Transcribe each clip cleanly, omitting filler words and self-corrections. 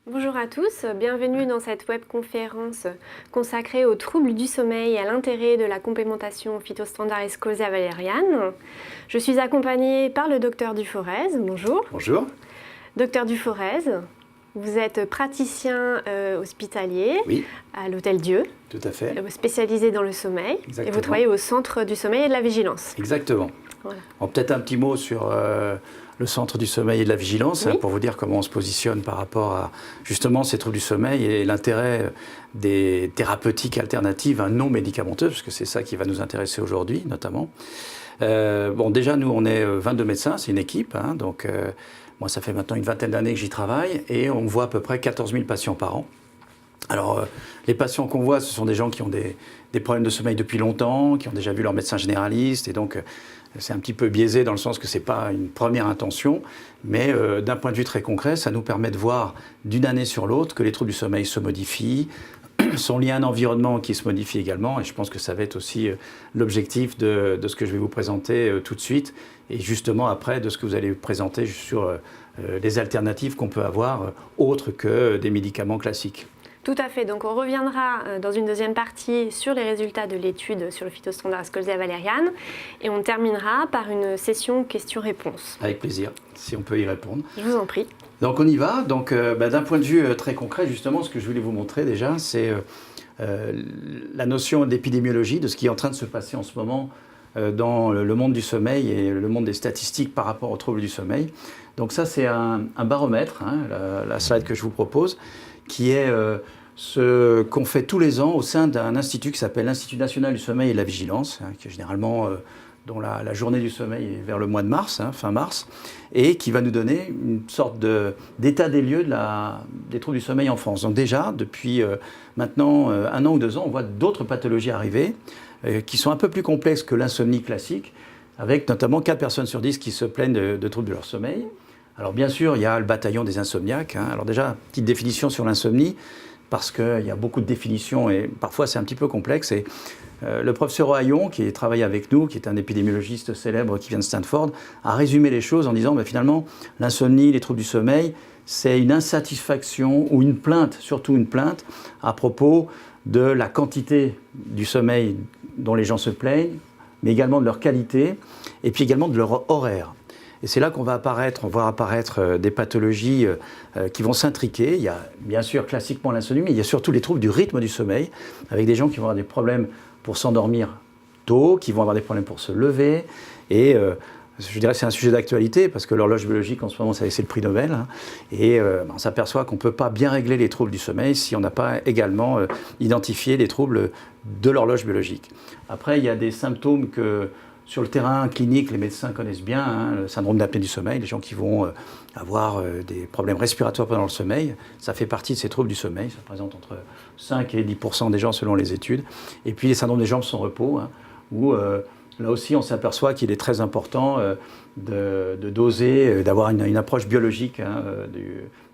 Bonjour à tous, bienvenue dans cette webconférence consacrée aux troubles du sommeil et à l'intérêt de la complémentation phytostandard Sclesia valeriane. Je suis accompagnée par le docteur Duforez. Bonjour. Bonjour. Docteur Duforez, vous êtes praticien hospitalier à l'Hôtel Dieu. Tout à fait. Spécialisé dans le sommeil. Exactement. Et vous travaillez au Centre du sommeil et de la vigilance. Exactement. Voilà. Peut-être un petit mot sur le Centre du sommeil et de la vigilance, oui. Pour vous dire comment on se positionne par rapport à justement ces troubles du sommeil et l'intérêt des thérapeutiques alternatives non médicamenteuses, parce que c'est ça qui va nous intéresser aujourd'hui notamment. Déjà, nous, on est 22 médecins, c'est une équipe, donc moi, ça fait maintenant une vingtaine d'années que j'y travaille et on voit à peu près 14 000 patients par an. Alors, les patients qu'on voit, ce sont des gens qui ont des problèmes de sommeil depuis longtemps, qui ont déjà vu leur médecin généraliste, et donc c'est un petit peu biaisé dans le sens que ce n'est pas une première intention, mais d'un point de vue très concret, ça nous permet de voir d'une année sur l'autre que les troubles du sommeil se modifient, sont liés à un environnement qui se modifie également, et je pense que ça va être aussi l'objectif de ce que je vais vous présenter tout de suite, et justement après de ce que vous allez vous présenter sur les alternatives qu'on peut avoir autres que des médicaments classiques. Tout à fait. Donc on reviendra dans une deuxième partie sur les résultats de l'étude sur le phytostandard Sclesia valeriane et on terminera par une session questions-réponses. Avec plaisir, si on peut y répondre. Je vous en prie. Donc on y va. Donc d'un point de vue très concret, justement, ce que je voulais vous montrer déjà, c'est la notion d'épidémiologie, de ce qui est en train de se passer en ce moment dans le monde du sommeil et le monde des statistiques par rapport aux troubles du sommeil. Donc ça, c'est un baromètre, la slide que je vous propose, qui est ce qu'on fait tous les ans au sein d'un institut qui s'appelle l'Institut national du sommeil et de la vigilance, qui est généralement, dont la journée du sommeil est vers le mois de mars, fin mars, et qui va nous donner une sorte d'état des lieux des troubles du sommeil en France. Donc déjà, depuis maintenant 1 an ou 2 ans, on voit d'autres pathologies arriver, qui sont un peu plus complexes que l'insomnie classique, avec notamment 4 personnes sur 10 qui se plaignent de troubles de leur sommeil. Alors bien sûr, il y a le bataillon des insomniaques. Alors déjà, petite définition sur l'insomnie, parce qu'il y a beaucoup de définitions et parfois c'est un petit peu complexe. Et le professeur Ohayon, qui travaille avec nous, qui est un épidémiologiste célèbre qui vient de Stanford, a résumé les choses en disant finalement, l'insomnie, les troubles du sommeil, c'est une insatisfaction ou une plainte, surtout une plainte, à propos de la quantité du sommeil dont les gens se plaignent, mais également de leur qualité, et puis également de leur horaire. Et c'est là qu'on va voir apparaître des pathologies qui vont s'intriquer. Il y a bien sûr classiquement l'insomnie, mais il y a surtout les troubles du rythme du sommeil, avec des gens qui vont avoir des problèmes pour s'endormir tôt, qui vont avoir des problèmes pour se lever. Et je dirais que c'est un sujet d'actualité, parce que l'horloge biologique en ce moment, c'est le prix Nobel. Et on s'aperçoit qu'on ne peut pas bien régler les troubles du sommeil si on n'a pas également identifié les troubles de l'horloge biologique. Après, il y a des symptômes que sur le terrain clinique, les médecins connaissent bien, le syndrome d'apnée du sommeil, les gens qui vont avoir des problèmes respiratoires pendant le sommeil, ça fait partie de ces troubles du sommeil, ça représente entre 5 et 10% des gens selon les études. Et puis les syndromes des jambes sans repos, où là aussi on s'aperçoit qu'il est très important de doser, d'avoir une approche biologique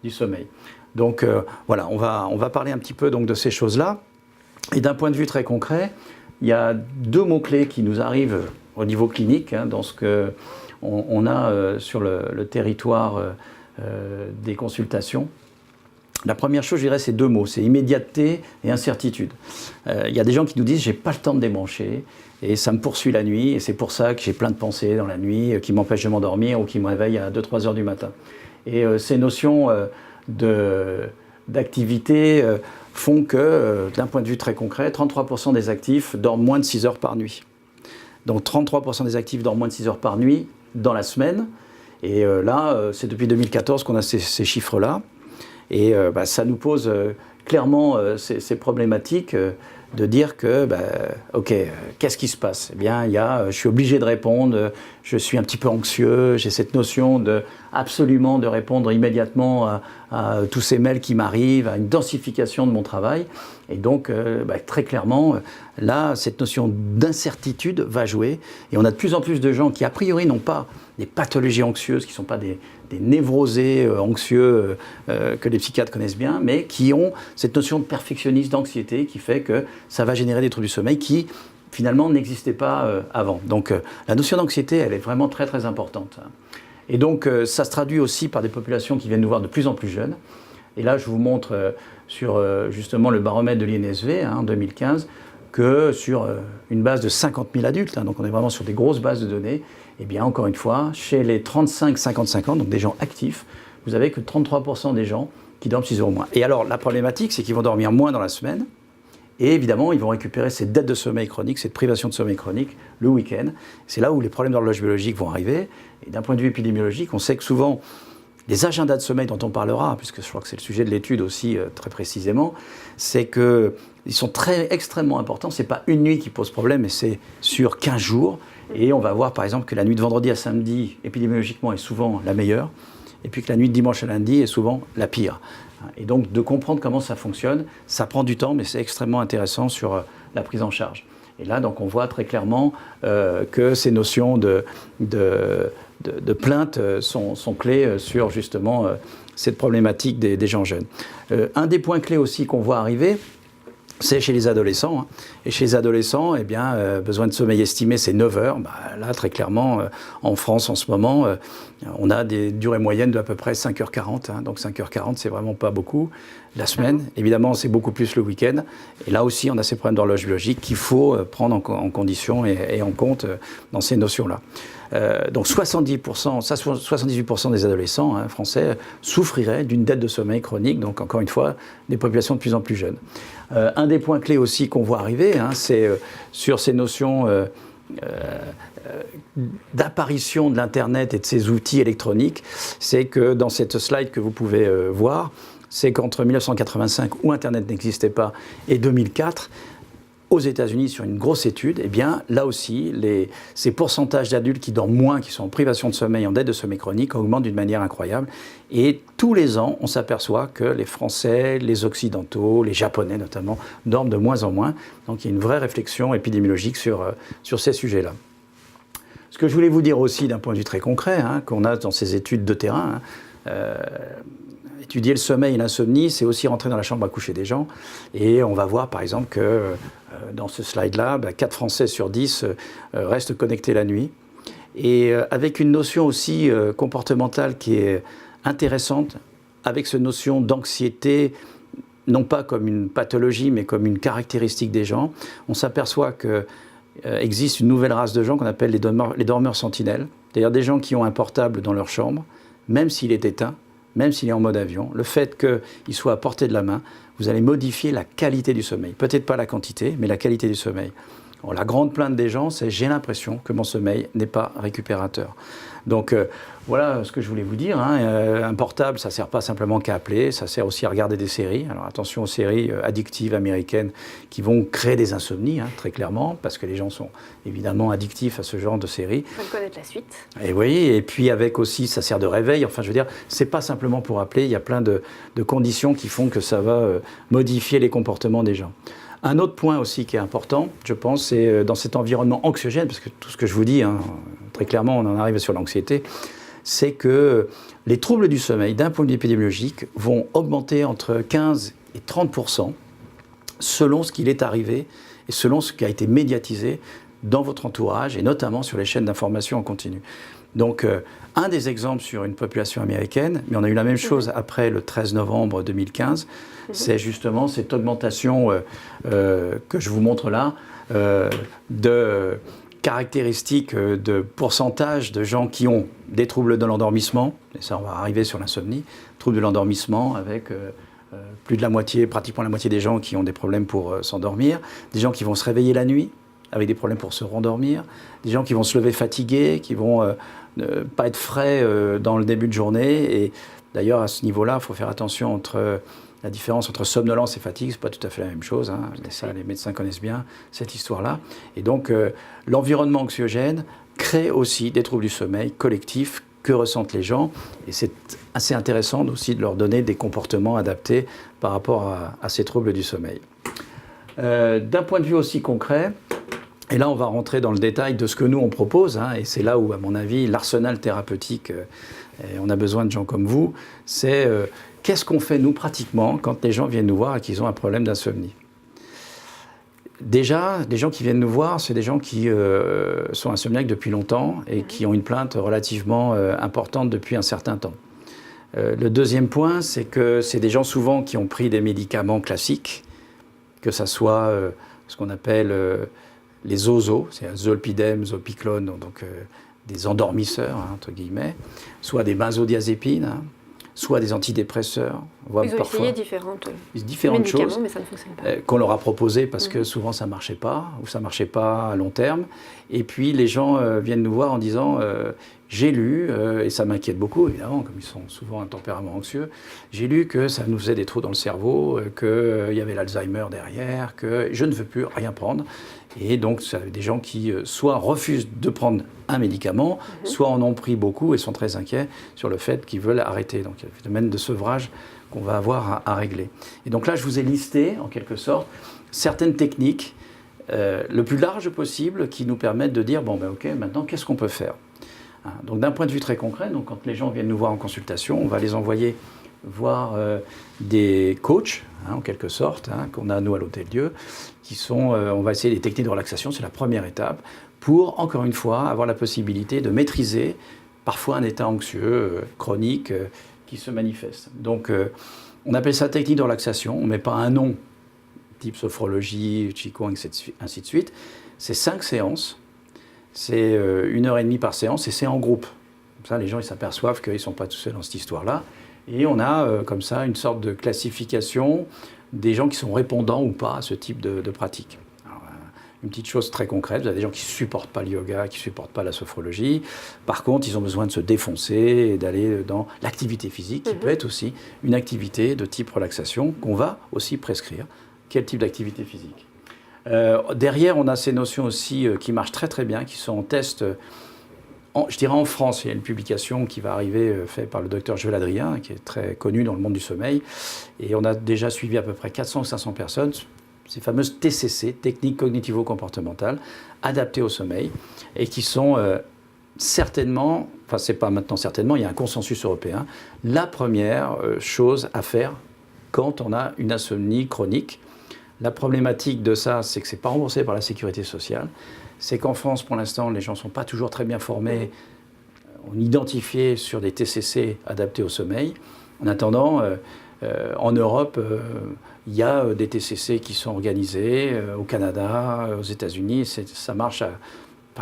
du sommeil. Donc voilà, on va parler un petit peu donc, de ces choses-là. Et d'un point de vue très concret, il y a 2 mots-clés qui nous arrivent au niveau clinique, dans ce qu'on a sur le territoire des consultations. La première chose, je dirais, c'est 2 mots, c'est immédiateté et incertitude. Il y a des gens qui nous disent « j'ai pas le temps de débrancher et ça me poursuit la nuit et c'est pour ça que j'ai plein de pensées dans la nuit qui m'empêchent de m'endormir ou qui me réveillent à 2-3 heures du matin ». Et ces notions d'activité font que, d'un point de vue très concret, 33% des actifs dorment moins de 6 heures par nuit. Donc 33% des actifs dorment moins de 6 heures par nuit dans la semaine. Et là, c'est depuis 2014 qu'on a ces chiffres-là. Et ça nous pose clairement ces problématiques de dire que, ok, qu'est-ce qui se passe? Eh bien, je suis obligé de répondre, je suis un petit peu anxieux, j'ai cette notion absolument de répondre immédiatement à tous ces mails qui m'arrivent, à une densification de mon travail. Et donc, très clairement, là, cette notion d'incertitude va jouer. Et on a de plus en plus de gens qui, a priori, n'ont pas des pathologies anxieuses, qui ne sont pas des névrosés anxieux que les psychiatres connaissent bien, mais qui ont cette notion de perfectionnisme, d'anxiété, qui fait que ça va générer des troubles du sommeil qui, finalement n'existait pas avant. Donc la notion d'anxiété, elle est vraiment très très importante. Et donc ça se traduit aussi par des populations qui viennent nous voir de plus en plus jeunes. Et là, je vous montre sur justement le baromètre de l'INSV en 2015 que sur une base de 50 000 adultes, donc on est vraiment sur des grosses bases de données, et bien encore une fois, chez les 35-55 ans, donc des gens actifs, vous avez que 33% des gens qui dorment 6 heures au moins. Et alors la problématique, c'est qu'ils vont dormir moins dans la semaine, et évidemment, ils vont récupérer cette dette de sommeil chronique, cette privation de sommeil chronique le week-end. C'est là où les problèmes d'horloge biologique vont arriver. Et d'un point de vue épidémiologique, on sait que souvent, les agendas de sommeil dont on parlera, puisque je crois que c'est le sujet de l'étude aussi très précisément, c'est qu'ils sont extrêmement importants. Ce n'est pas une nuit qui pose problème, mais c'est sur 15 jours. Et on va voir par exemple que la nuit de vendredi à samedi, épidémiologiquement, est souvent la meilleure, et puis que la nuit de dimanche à lundi est souvent la pire. Et donc de comprendre comment ça fonctionne, ça prend du temps, mais c'est extrêmement intéressant sur la prise en charge. Et là, donc, on voit très clairement que ces notions de plainte sont clés sur justement cette problématique des gens jeunes. Un des points clés aussi qu'on voit arriver, c'est chez les adolescents. Et chez les adolescents, eh bien, besoin de sommeil estimé, c'est 9 heures. Là, très clairement, en France, en ce moment, on a des durées moyennes d'à peu près 5h40. Donc 5h40, c'est vraiment pas beaucoup la semaine. Évidemment, c'est beaucoup plus le week-end. Et là aussi, on a ces problèmes d'horloge biologique qu'il faut prendre en condition et en compte dans ces notions-là. Donc 78% des adolescents français souffriraient d'une dette de sommeil chronique. Donc encore une fois, des populations de plus en plus jeunes. Un des points clés aussi qu'on voit arriver, c'est sur ces notions d'apparition de l'Internet et de ces outils électroniques, c'est que dans cette slide que vous pouvez voir, c'est qu'entre 1985, où Internet n'existait pas, et 2004, aux États-Unis, sur une grosse étude, eh bien, là aussi, ces pourcentages d'adultes qui dorment moins, qui sont en privation de sommeil, en dette de sommeil chronique, augmentent d'une manière incroyable. Et tous les ans, on s'aperçoit que les Français, les Occidentaux, les Japonais notamment, dorment de moins en moins. Donc il y a une vraie réflexion épidémiologique sur ces sujets-là. Ce que je voulais vous dire aussi d'un point de vue très concret, qu'on a dans ces études de terrain, étudier le sommeil et l'insomnie, c'est aussi rentrer dans la chambre à coucher des gens. Et on va voir par exemple que dans ce slide-là, 4 Français sur 10 restent connectés la nuit. Et avec une notion aussi comportementale qui est intéressante, avec cette notion d'anxiété, non pas comme une pathologie, mais comme une caractéristique des gens, on s'aperçoit que existe une nouvelle race de gens qu'on appelle les dormeurs sentinelles, c'est-à-dire des gens qui ont un portable dans leur chambre, même s'il est éteint, même s'il est en mode avion, le fait qu'il soit à portée de la main, vous allez modifier la qualité du sommeil. Peut-être pas la quantité, mais la qualité du sommeil. Alors, la grande plainte des gens, c'est « j'ai l'impression que mon sommeil n'est pas récupérateur ». Donc voilà ce que je voulais vous dire. Un portable, ça ne sert pas simplement qu'à appeler, ça sert aussi à regarder des séries. Alors attention aux séries addictives américaines qui vont créer des insomnies, très clairement, parce que les gens sont évidemment addictifs à ce genre de séries. Il faut connaître la suite. Et oui, et puis avec aussi, ça sert de réveil. Enfin, je veux dire, c'est pas simplement pour appeler, il y a plein de conditions qui font que ça va modifier les comportements des gens. Un autre point aussi qui est important, je pense, c'est dans cet environnement anxiogène, parce que tout ce que je vous dis, très clairement, on en arrive sur l'anxiété, c'est que les troubles du sommeil, d'un point de vue épidémiologique, vont augmenter entre 15 et 30% selon ce qu'il est arrivé et selon ce qui a été médiatisé dans votre entourage, et notamment sur les chaînes d'information en continu. Donc, un des exemples sur une population américaine, mais on a eu la même chose après le 13 novembre 2015, c'est justement cette augmentation que je vous montre là, de caractéristiques de pourcentage de gens qui ont des troubles de l'endormissement, et ça on va arriver sur l'insomnie, troubles de l'endormissement avec plus de la moitié, pratiquement la moitié des gens qui ont des problèmes pour s'endormir, des gens qui vont se réveiller la nuit avec des problèmes pour se rendormir, des gens qui vont se lever fatigués, qui vont ne pas être frais dans le début de journée. Et d'ailleurs, à ce niveau-là, il faut faire attention entre la différence entre somnolence et fatigue, c'est pas tout à fait la même chose. Ça, les médecins connaissent bien cette histoire-là. Et donc, l'environnement anxiogène crée aussi des troubles du sommeil collectifs que ressentent les gens. Et c'est assez intéressant aussi de leur donner des comportements adaptés par rapport à ces troubles du sommeil. D'un point de vue aussi concret, et là on va rentrer dans le détail de ce que nous on propose, et c'est là où, à mon avis, l'arsenal thérapeutique, et on a besoin de gens comme vous, c'est qu'est-ce qu'on fait nous pratiquement quand les gens viennent nous voir et qu'ils ont un problème d'insomnie. Déjà, les gens qui viennent nous voir, c'est des gens qui sont insomniaques depuis longtemps et qui ont une plainte relativement importante depuis un certain temps. Le deuxième point, c'est que c'est des gens souvent qui ont pris des médicaments classiques, que ce soit ce qu'on appelle les zozos, c'est zolpidem, zopiclone, donc des endormisseurs, entre guillemets, soit des benzodiazépines, soit des antidépresseurs. Ils ont essayé différentes choses, mais ça ne fonctionne pas. Qu'on leur a proposé parce que souvent ça ne marchait pas, ou ça ne marchait pas à long terme. Et puis les gens viennent nous voir en disant j'ai lu, et ça m'inquiète beaucoup évidemment, comme ils sont souvent un tempérament anxieux, j'ai lu que ça nous faisait des trous dans le cerveau, qu'il y avait l'Alzheimer derrière, que je ne veux plus rien prendre. Et donc, c'est des gens qui soit refusent de prendre un médicament, soit en ont pris beaucoup et sont très inquiets sur le fait qu'ils veulent arrêter. Donc, il y a le phénomène de sevrage qu'on va avoir à régler. Et donc là, je vous ai listé, en quelque sorte, certaines techniques, le plus large possible, qui nous permettent de dire, bon, ben ok, maintenant, qu'est-ce qu'on peut faire? Donc, d'un point de vue très concret, donc, quand les gens viennent nous voir en consultation, on va les envoyer voir des coachs, en quelque sorte, qu'on a nous à l'Hôtel-Dieu, qui sont, on va essayer les techniques de relaxation, c'est la première étape, pour, encore une fois, avoir la possibilité de maîtriser parfois un état anxieux, chronique, qui se manifeste. Donc, on appelle ça technique de relaxation, on ne met pas un nom, type sophrologie, Qigong, ainsi de suite. C'est 5 séances, c'est 1h30 par séance, et c'est en groupe. Comme ça, les gens ils s'aperçoivent qu'ils ne sont pas tout seuls dans cette histoire-là. Et on a comme ça une sorte de classification des gens qui sont répondants ou pas à ce type de pratique. Alors, une petite chose très concrète, vous avez des gens qui ne supportent pas le yoga, qui ne supportent pas la sophrologie. Par contre, ils ont besoin de se défoncer et d'aller dans l'activité physique, qui peut être aussi une activité de type relaxation qu'on va aussi prescrire. Quel type d'activité physique? Derrière, on a ces notions aussi qui marchent très très bien, qui sont en test. Je dirais en France, il y a une publication qui va arriver faite par le docteur Joël Adrien, qui est très connu dans le monde du sommeil. Et on a déjà suivi à peu près 400 ou 500 personnes, ces fameuses TCC, techniques cognitivo-comportementales, adaptées au sommeil, et qui sont certainement, enfin c'est pas maintenant certainement, il y a un consensus européen, la première chose à faire quand on a une insomnie chronique. La problématique de ça, c'est que ce n'est pas remboursé par la sécurité sociale. C'est qu'en France, pour l'instant, les gens ne sont pas toujours très bien formés. On identifié sur des TCC adaptés au sommeil. En attendant, en Europe, il y a des TCC qui sont organisés au Canada, aux États-Unis. Ça marche.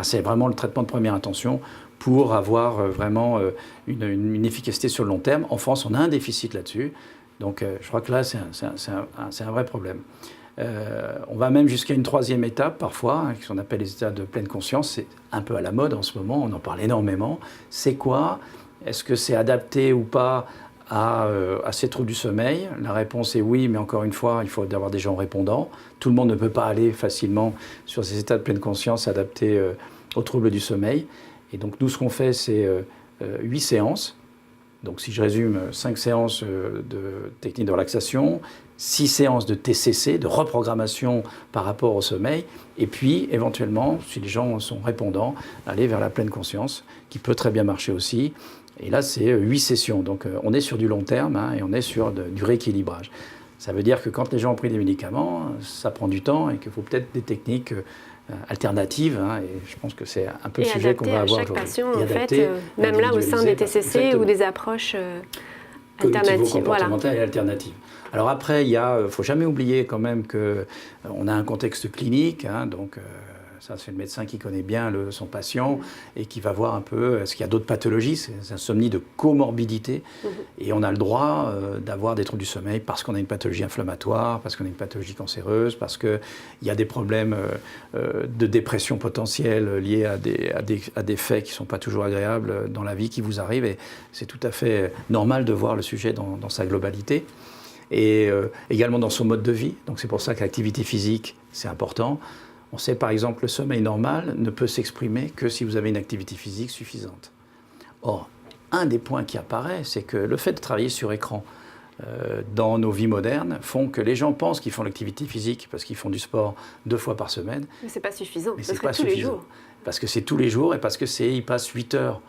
C'est vraiment le traitement de première intention pour avoir vraiment une efficacité sur le long terme. En France, on a un déficit là-dessus. Donc, je crois que là, c'est un vrai problème. On va même jusqu'à une troisième étape parfois, ce qu'on appelle les états de pleine conscience. C'est un peu à la mode en ce moment, on en parle énormément. C'est quoi? Est-ce que c'est adapté ou pas à ces troubles du sommeil? La réponse est oui, mais encore une fois, il faut avoir des gens répondants. Tout le monde ne peut pas aller facilement sur ces états de pleine conscience adaptés aux troubles du sommeil. Et donc nous, ce qu'on fait, c'est 8 séances. Donc si je résume, 5 séances de techniques de relaxation, 6 séances de TCC, de reprogrammation par rapport au sommeil, et puis éventuellement, si les gens sont répondants, aller vers la pleine conscience, qui peut très bien marcher aussi. Et là, c'est 8 sessions. Donc on est sur du long terme et on est sur du rééquilibrage. Ça veut dire que quand les gens ont pris des médicaments, ça prend du temps et qu'il faut peut-être des techniques alternatives, et je pense que c'est un peu le sujet qu'on va avoir aujourd'hui. Et adapté à chaque patient, en fait, même là au sein des TCC exactement. Ou des approches alternatives. Comportementales et alternatives. Alors après, il faut jamais oublier quand même qu'on a un contexte clinique, donc ça c'est le médecin qui connaît bien son patient et qui va voir un peu est-ce qu'il y a d'autres pathologies, c'est une insomnie de comorbidité, et on a le droit d'avoir des troubles du sommeil parce qu'on a une pathologie inflammatoire, parce qu'on a une pathologie cancéreuse, parce qu'il y a des problèmes de dépression potentielle liés à des faits qui ne sont pas toujours agréables dans la vie qui vous arrivent, et c'est tout à fait normal de voir le sujet dans sa globalité. Et également dans son mode de vie. Donc c'est pour ça que l'activité physique, c'est important. On sait par exemple que le sommeil normal ne peut s'exprimer que si vous avez une activité physique suffisante. Or, un des points qui apparaît, c'est que le fait de travailler sur écran dans nos vies modernes font que les gens pensent qu'ils font l'activité physique parce qu'ils font du sport 2 fois par semaine. Mais ce n'est pas suffisant. Mais ce n'est pas suffisant. Parce que c'est tous les jours et parce qu'ils passent 8 heures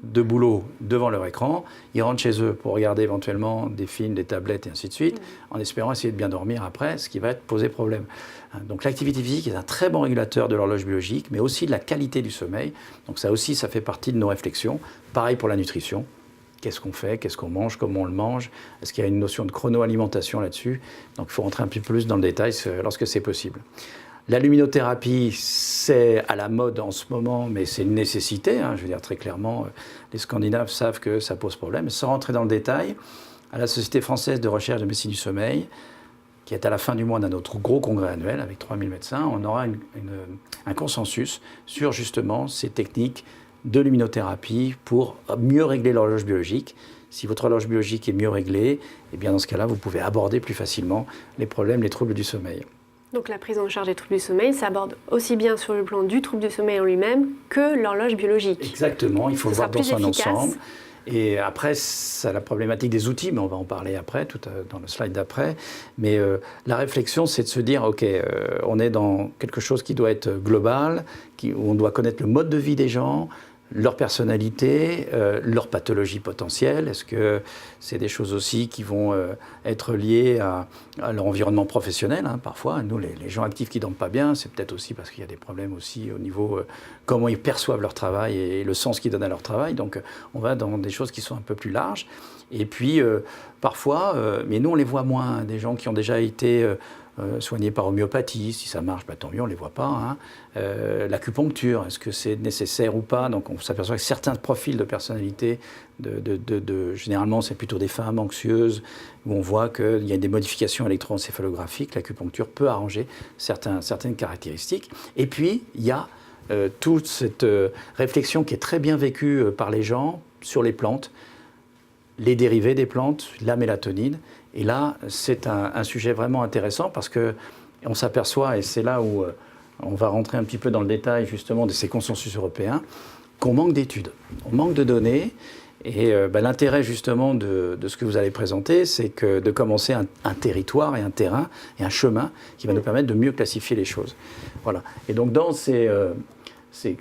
de boulot devant leur écran, ils rentrent chez eux pour regarder éventuellement des films, des tablettes et ainsi de suite, en espérant essayer de bien dormir après, ce qui va poser problème. Donc l'activité physique est un très bon régulateur de l'horloge biologique, mais aussi de la qualité du sommeil. Donc ça aussi, ça fait partie de nos réflexions. Pareil pour la nutrition. Qu'est-ce qu'on fait, qu'est-ce qu'on mange, comment on le mange? Est-ce qu'il y a une notion de chrono-alimentation là-dessus? Donc il faut rentrer un peu plus dans le détail lorsque c'est possible. La luminothérapie, c'est à la mode en ce moment, mais c'est une nécessité. Je veux dire très clairement, les Scandinaves savent que ça pose problème. Sans rentrer dans le détail, à la Société française de recherche de médecine du sommeil, qui est à la fin du mois d'un autre gros congrès annuel avec 3000 médecins, on aura un consensus sur justement ces techniques de luminothérapie pour mieux régler l'horloge biologique. Si votre horloge biologique est mieux réglée, eh bien dans ce cas-là, vous pouvez aborder plus facilement les problèmes, les troubles du sommeil. Donc la prise en charge des troubles du sommeil s'aborde aussi bien sur le plan du trouble du sommeil en lui-même que l'horloge biologique. Exactement, il faut le voir dans son ensemble. Et après, c'est la problématique des outils, mais on va en parler après, dans le slide d'après. Mais la réflexion, c'est de se dire, OK, on est dans quelque chose qui doit être global, où on doit connaître le mode de vie des gens, leur personnalité, leur pathologie potentielle. Est-ce que c'est des choses aussi qui vont être liées à leur environnement professionnel, parfois. Nous, les gens actifs qui ne dorment pas bien, c'est peut-être aussi parce qu'il y a des problèmes aussi au niveau comment ils perçoivent leur travail et le sens qu'ils donnent à leur travail. Donc, on va dans des choses qui sont un peu plus larges. Et puis, parfois, mais nous, on les voit moins, des gens qui ont déjà été soignés par homéopathie, si ça marche, tant mieux, on ne les voit pas. L'acupuncture, est-ce que c'est nécessaire ou pas? Donc on s'aperçoit que certains profils de personnalité, généralement c'est plutôt des femmes anxieuses, où on voit qu'il y a des modifications électroencéphalographiques, l'acupuncture peut arranger certaines caractéristiques. Et puis il y a toute cette réflexion qui est très bien vécue par les gens sur les plantes, les dérivés des plantes, la mélatonine. Et là, c'est un sujet vraiment intéressant parce qu'on s'aperçoit, et c'est là où on va rentrer un petit peu dans le détail justement de ces consensus européens, qu'on manque d'études, on manque de données. Et l'intérêt justement de ce que vous allez présenter, c'est de commencer un territoire et un terrain et un chemin qui va nous permettre de mieux classifier les choses. Voilà. Et donc dans ces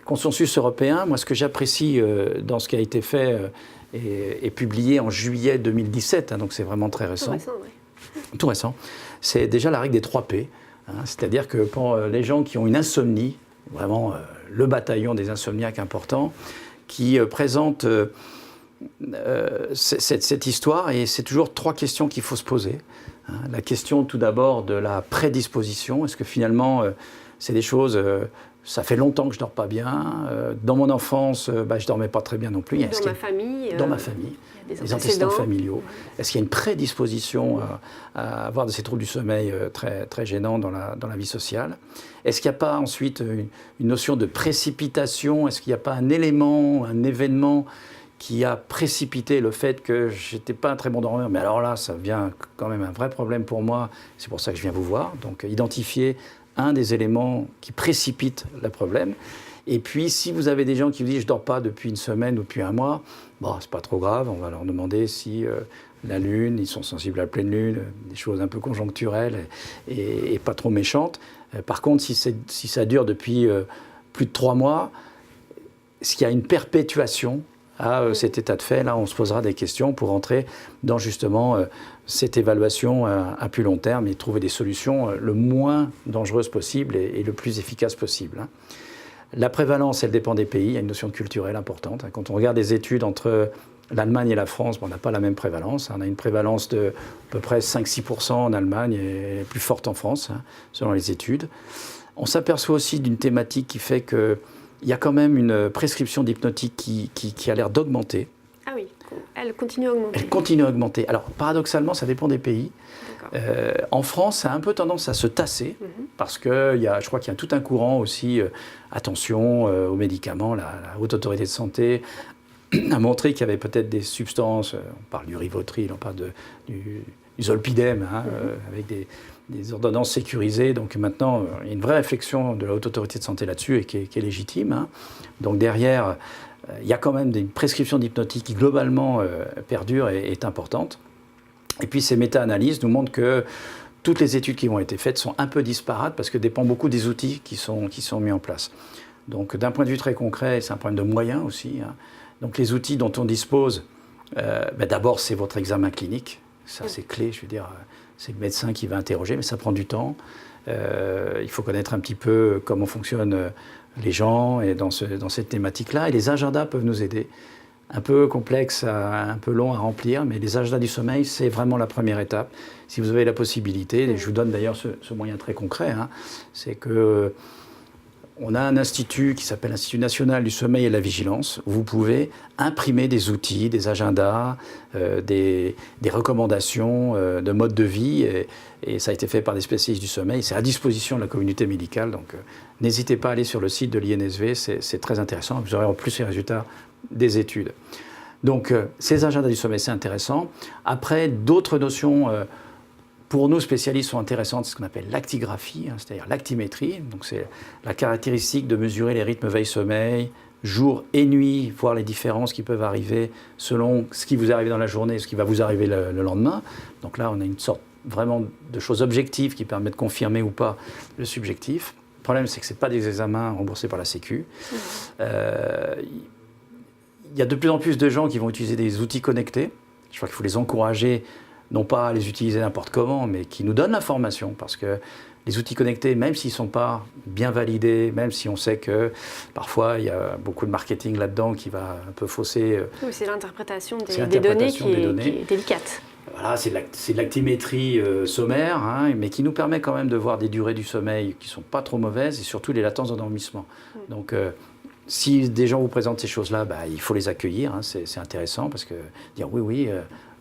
consensus européens, moi ce que j'apprécie dans ce qui a été fait et publié en juillet 2017, donc c'est vraiment très récent. Tout récent, oui. Tout récent. C'est déjà la règle des 3 P. C'est-à-dire que pour les gens qui ont une insomnie, vraiment le bataillon des insomniaques importants, qui présentent cette histoire, et c'est toujours 3 questions qu'il faut se poser. La question tout d'abord de la prédisposition. Est-ce que finalement, c'est des choses... ça fait longtemps que je ne dors pas bien. Dans mon enfance, je ne dormais pas très bien non plus. Dans ma famille. Dans ma famille. Les antécédents familiaux. Est-ce qu'il y a une prédisposition à avoir de ces troubles du sommeil très, très gênants dans la vie sociale? Est-ce qu'il n'y a pas ensuite une notion de précipitation? Est-ce qu'il n'y a pas un élément, un événement qui a précipité le fait que je n'étais pas un très bon dormeur? Mais alors là, ça devient quand même un vrai problème pour moi. C'est pour ça que je viens vous voir. Donc, identifier un des éléments qui précipite le problème. Et puis, si vous avez des gens qui vous disent « je ne dors pas depuis une semaine ou depuis un mois », bon, c'est pas trop grave, on va leur demander si la lune, ils sont sensibles à la pleine lune, des choses un peu conjoncturelles et pas trop méchantes. Par contre, si ça dure depuis plus de 3 mois, est-ce qu'il y a une perpétuation à cet état de fait? Là, on se posera des questions pour entrer dans justement cette évaluation à plus long terme et trouver des solutions le moins dangereuses possible et le plus efficaces possible. La prévalence, elle dépend des pays. Il y a une notion culturelle importante. Quand on regarde les études entre l'Allemagne et la France, on n'a pas la même prévalence. On a une prévalence de à peu près 5-6% en Allemagne et plus forte en France, selon les études. On s'aperçoit aussi d'une thématique qui fait qu'il y a quand même une prescription d'hypnotique qui a l'air d'augmenter. Ah oui, elle continue à augmenter. Elle continue à augmenter. Alors, paradoxalement, ça dépend des pays. En France, ça a un peu tendance à se tasser, parce que je crois qu'il y a tout un courant aussi, attention aux médicaments, la Haute Autorité de Santé a montré qu'il y avait peut-être des substances, on parle du Rivotril, on parle du Zolpidem, avec des ordonnances sécurisées. Donc maintenant, il y a une vraie réflexion de la Haute Autorité de Santé là-dessus et qui est légitime. Donc derrière, il y a quand même une prescription d'hypnotique qui globalement perdure et est importante. Et puis ces méta-analyses nous montrent que toutes les études qui ont été faites sont un peu disparates parce que dépend beaucoup des outils qui sont mis en place. Donc d'un point de vue très concret, c'est un problème de moyens aussi. Donc les outils dont on dispose, d'abord c'est votre examen clinique, ça c'est clé, je veux dire, c'est le médecin qui va interroger, mais ça prend du temps. Il faut connaître un petit peu comment fonctionnent les gens et dans cette thématique-là. Et les agendas peuvent nous aider. Un peu complexe, un peu long à remplir, mais les agendas du sommeil, c'est vraiment la première étape. Si vous avez la possibilité, et je vous donne d'ailleurs ce moyen très concret, c'est que on a un institut qui s'appelle l'Institut national du sommeil et de la vigilance. Vous pouvez imprimer des outils, des agendas, des recommandations de mode de vie. Et ça a été fait par des spécialistes du sommeil. C'est à disposition de la communauté médicale. Donc n'hésitez pas à aller sur le site de l'INSV. C'est très intéressant. Vous aurez en plus les résultats des études. Donc ces agendas du sommeil, c'est intéressant. Après, d'autres notions pour nous spécialistes sont intéressantes, c'est ce qu'on appelle l'actigraphie, c'est-à-dire l'actimétrie. Donc c'est la caractéristique de mesurer les rythmes veille-sommeil, jour et nuit, voir les différences qui peuvent arriver selon ce qui vous arrive dans la journée et ce qui va vous arriver le lendemain. Donc là, on a une sorte vraiment de choses objectives qui permettent de confirmer ou pas le subjectif. Le problème, c'est que ce n'est pas des examens remboursés par la Sécu. Il y a de plus en plus de gens qui vont utiliser des outils connectés. Je crois qu'il faut les encourager, non pas à les utiliser n'importe comment, mais qui nous donnent l'information, parce que les outils connectés, même s'ils ne sont pas bien validés, même si on sait que parfois il y a beaucoup de marketing là-dedans qui va un peu fausser... Oui, c'est l'interprétation des données qui est délicate. Voilà, c'est de l'actimétrie sommaire, mais qui nous permet quand même de voir des durées du sommeil qui ne sont pas trop mauvaises, et surtout les latences d'endormissement. Donc, si des gens vous présentent ces choses-là, il faut les accueillir, c'est intéressant, parce que dire oui,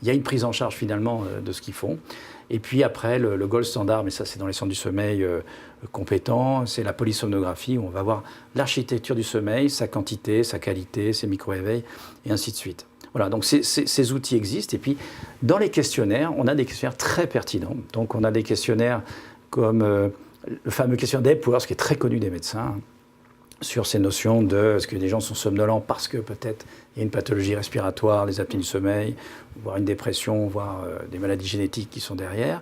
il y a une prise en charge finalement de ce qu'ils font. Et puis après, le gold standard, mais ça c'est dans les centres du sommeil compétents, c'est la polysomnographie, où on va voir l'architecture du sommeil, sa quantité, sa qualité, ses micro-éveils, et ainsi de suite. Voilà, donc ces outils existent. Et puis, dans les questionnaires, on a des questionnaires très pertinents. Donc, on a des questionnaires comme le fameux questionnaire d'Epworth, qui est très connu des médecins, sur ces notions de est-ce que les gens sont somnolents parce que peut-être il y a une pathologie respiratoire, des apnées du sommeil, voire une dépression, voire des maladies génétiques qui sont derrière.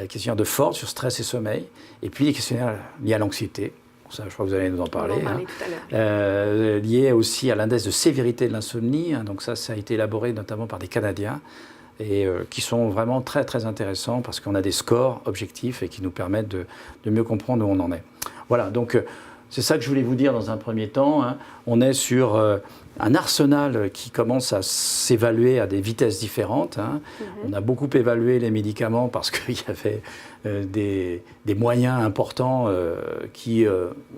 Questionnaire de Ford sur stress et sommeil. Et puis, des questionnaires liés à l'anxiété. Ça, je crois que vous allez nous en parler. On en parlait tout à l'heure. Lié aussi à l'index de sévérité de l'insomnie. Donc ça a été élaboré notamment par des Canadiens et qui sont vraiment très très intéressants parce qu'on a des scores objectifs et qui nous permettent de mieux comprendre où on en est. Voilà, donc c'est ça que je voulais vous dire dans un premier temps. On est sur un arsenal qui commence à s'évaluer à des vitesses différentes. On a beaucoup évalué les médicaments parce qu'il y avait des moyens importants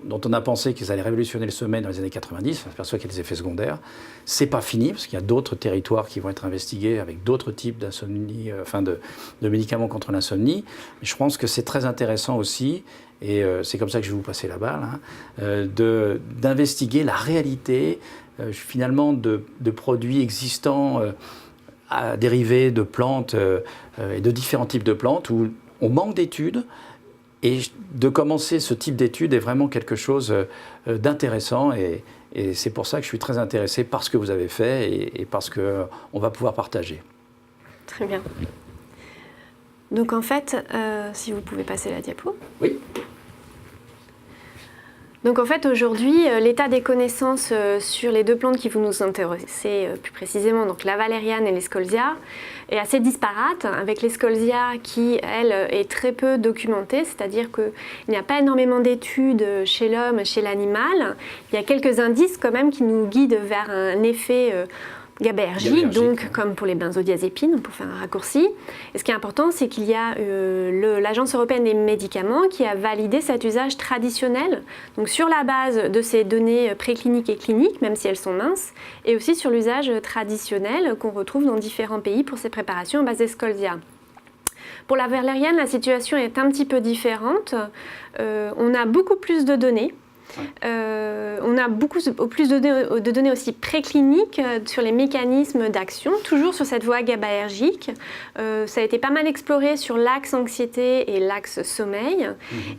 dont on a pensé qu'ils allaient révolutionner le sommeil dans les années 90. On s'aperçoit qu'il y a des effets secondaires. C'est pas fini parce qu'il y a d'autres territoires qui vont être investigués avec d'autres types d'insomnie, de médicaments contre l'insomnie. Mais je pense que c'est très intéressant aussi, et c'est comme ça que je vais vous passer la balle, d'investiguer la réalité finalement de produits existants dérivés de plantes et de différents types de plantes où on manque d'études, et de commencer ce type d'études est vraiment quelque chose d'intéressant, et c'est pour ça que je suis très intéressé par ce que vous avez fait et parce qu'on va pouvoir partager. Très bien. Donc en fait, si vous pouvez passer la diapo. Oui. Donc en fait aujourd'hui, l'état des connaissances sur les deux plantes qui vous nous intéressez plus précisément, donc la valériane et l'escolzia, est assez disparate, avec l'escolzia qui, elle, est très peu documentée, c'est-à-dire qu'il n'y a pas énormément d'études chez l'homme, chez l'animal. Il y a quelques indices quand même qui nous guident vers un effet GABAergique, donc comme pour les benzodiazépines, pour faire un raccourci. Et ce qui est important, c'est qu'il y a l'Agence européenne des médicaments qui a validé cet usage traditionnel, donc sur la base de ces données précliniques et cliniques, même si elles sont minces, et aussi sur l'usage traditionnel qu'on retrouve dans différents pays pour ces préparations à base d'escolzia. Pour la valériane, la situation est un petit peu différente. On a beaucoup plus de données. On a beaucoup plus de données aussi précliniques sur les mécanismes d'action, toujours sur cette voie GABAergique. Ça a été pas mal exploré sur l'axe anxiété et l'axe sommeil.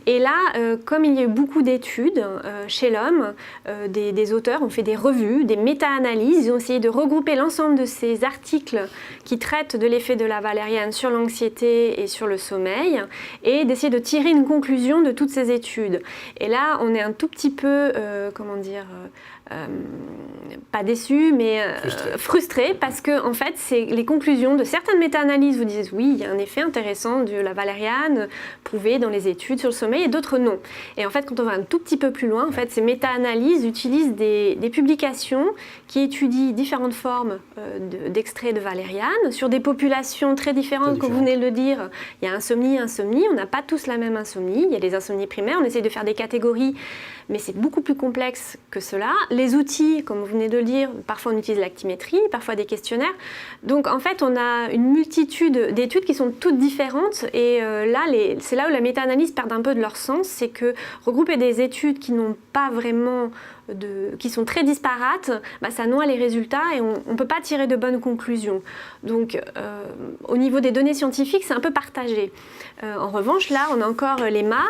Et là, comme il y a eu beaucoup d'études chez l'homme, des auteurs ont fait des revues, des méta-analyses. Ils ont essayé de regrouper l'ensemble de ces articles qui traitent de l'effet de la valériane sur l'anxiété et sur le sommeil et d'essayer de tirer une conclusion de toutes ces études. Et là, on est un tout petit petit peu, pas déçus, mais frustrés, parce que en fait, les conclusions de certaines méta-analyses vous disent oui, il y a un effet intéressant de la valériane prouvé dans les études sur le sommeil, et d'autres non. Et en fait, quand on va un tout petit peu plus loin, en fait, ces méta-analyses utilisent des publications qui étudient différentes formes d'extraits de valériane sur des populations très différentes, comme vous venez de le dire. Il y a insomnie, on n'a pas tous la même insomnie, il y a les insomnies primaires, on essaye de faire des catégories, mais c'est beaucoup plus complexe que cela. Les outils, comme vous venez de le dire, parfois on utilise l'actimétrie, parfois des questionnaires. Donc en fait, on a une multitude d'études qui sont toutes différentes, et c'est là où la méta-analyse perd un peu de leur sens, c'est que regrouper des études qui n'ont pas vraiment qui sont très disparates, ça noie les résultats et on ne peut pas tirer de bonnes conclusions. Donc au niveau des données scientifiques, c'est un peu partagé. En revanche, là, on a encore l'EMA,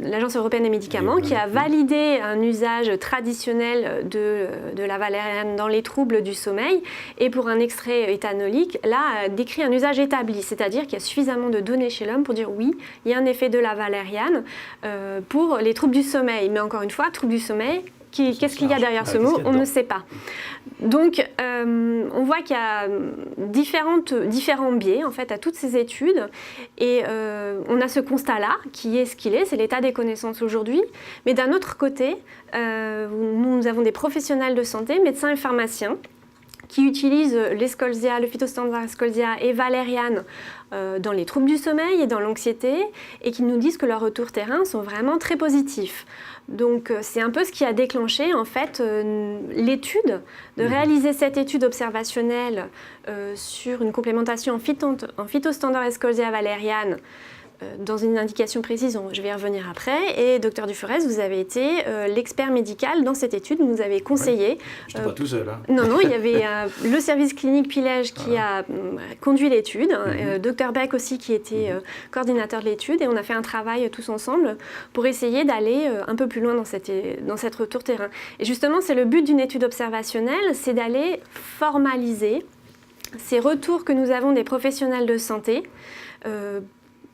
l'Agence européenne des médicaments, qui a validé un usage traditionnel de la valériane dans les troubles du sommeil, et pour un extrait éthanolique, là, décrit un usage établi, c'est-à-dire qu'il y a suffisamment de données chez l'homme pour dire oui, il y a un effet de la valériane pour les troubles du sommeil. Mais encore une fois, troubles du sommeil, qu'est-ce qu'il y a derrière ce mot? On ne sait pas. Donc, on voit qu'il y a différents biais en fait, à toutes ces études, et on a ce constat-là, qui est ce qu'il est, c'est l'état des connaissances aujourd'hui. Mais d'un autre côté, nous avons des professionnels de santé, médecins et pharmaciens, qui utilisent l'Escolsia, le phytostandard Escolsia et valériane dans les troubles du sommeil et dans l'anxiété, et qui nous disent que leurs retours terrain sont vraiment très positifs. Donc c'est un peu ce qui a déclenché en fait l'étude, de réaliser cette étude observationnelle sur une complémentation en phytostandard Escolsia valériane dans une indication précise, je vais y revenir après. Et Dr Duforez, vous avez été l'expert médical dans cette étude, vous nous avez conseillé. Je n'étais pas tout seul. Hein. Non, il y avait le service clinique Pilège qui a conduit l'étude, Dr Beck aussi qui était coordinateur de l'étude, et on a fait un travail tous ensemble pour essayer d'aller un peu plus loin dans cette retour terrain. Et justement, c'est le but d'une étude observationnelle, c'est d'aller formaliser ces retours que nous avons des professionnels de santé,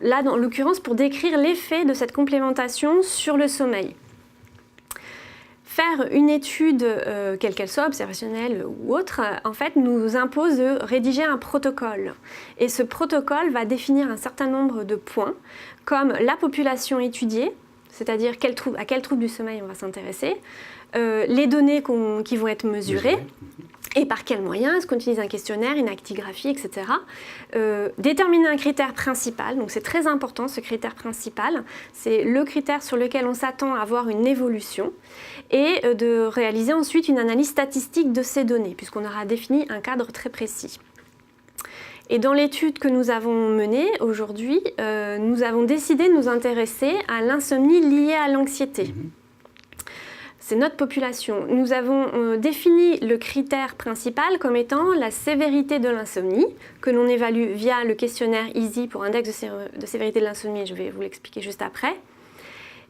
là, en l'occurrence, pour décrire l'effet de cette complémentation sur le sommeil. Faire une étude, quelle qu'elle soit, observationnelle ou autre, en fait, nous impose de rédiger un protocole. Et ce protocole va définir un certain nombre de points, comme la population étudiée, c'est-à-dire à quel trouble du sommeil on va s'intéresser, les données qui vont être mesurées, et par quels moyens, est-ce qu'on utilise un questionnaire, une actigraphie, etc. Déterminer un critère principal, donc c'est très important ce critère principal, c'est le critère sur lequel on s'attend à avoir une évolution, et de réaliser ensuite une analyse statistique de ces données, puisqu'on aura défini un cadre très précis. Et dans l'étude que nous avons menée aujourd'hui, nous avons décidé de nous intéresser à l'insomnie liée à l'anxiété. C'est notre population. Nous avons défini le critère principal comme étant la sévérité de l'insomnie, que l'on évalue via le questionnaire EASY pour index de sévérité de l'insomnie, je vais vous l'expliquer juste après.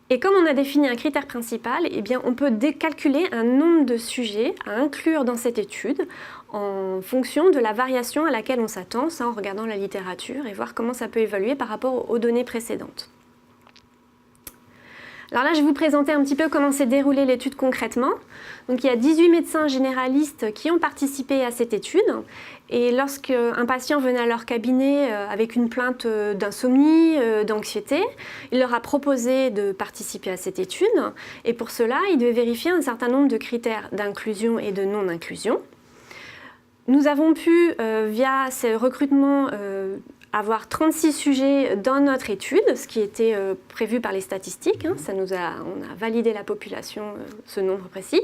Et comme on a défini un critère principal, eh bien, on peut décalculer un nombre de sujets à inclure dans cette étude en fonction de la variation à laquelle on s'attend, ça en regardant la littérature et voir comment ça peut évoluer par rapport aux données précédentes. Alors là, je vais vous présenter un petit peu comment s'est déroulée l'étude concrètement. Donc, il y a 18 médecins généralistes qui ont participé à cette étude. Et lorsqu'un patient venait à leur cabinet avec une plainte d'insomnie, d'anxiété, il leur a proposé de participer à cette étude. Et pour cela, ils devaient vérifier un certain nombre de critères d'inclusion et de non-inclusion. Nous avons pu, via ce recrutement, avoir 36 sujets dans notre étude, ce qui était prévu par les statistiques. On a validé la population, ce nombre précis.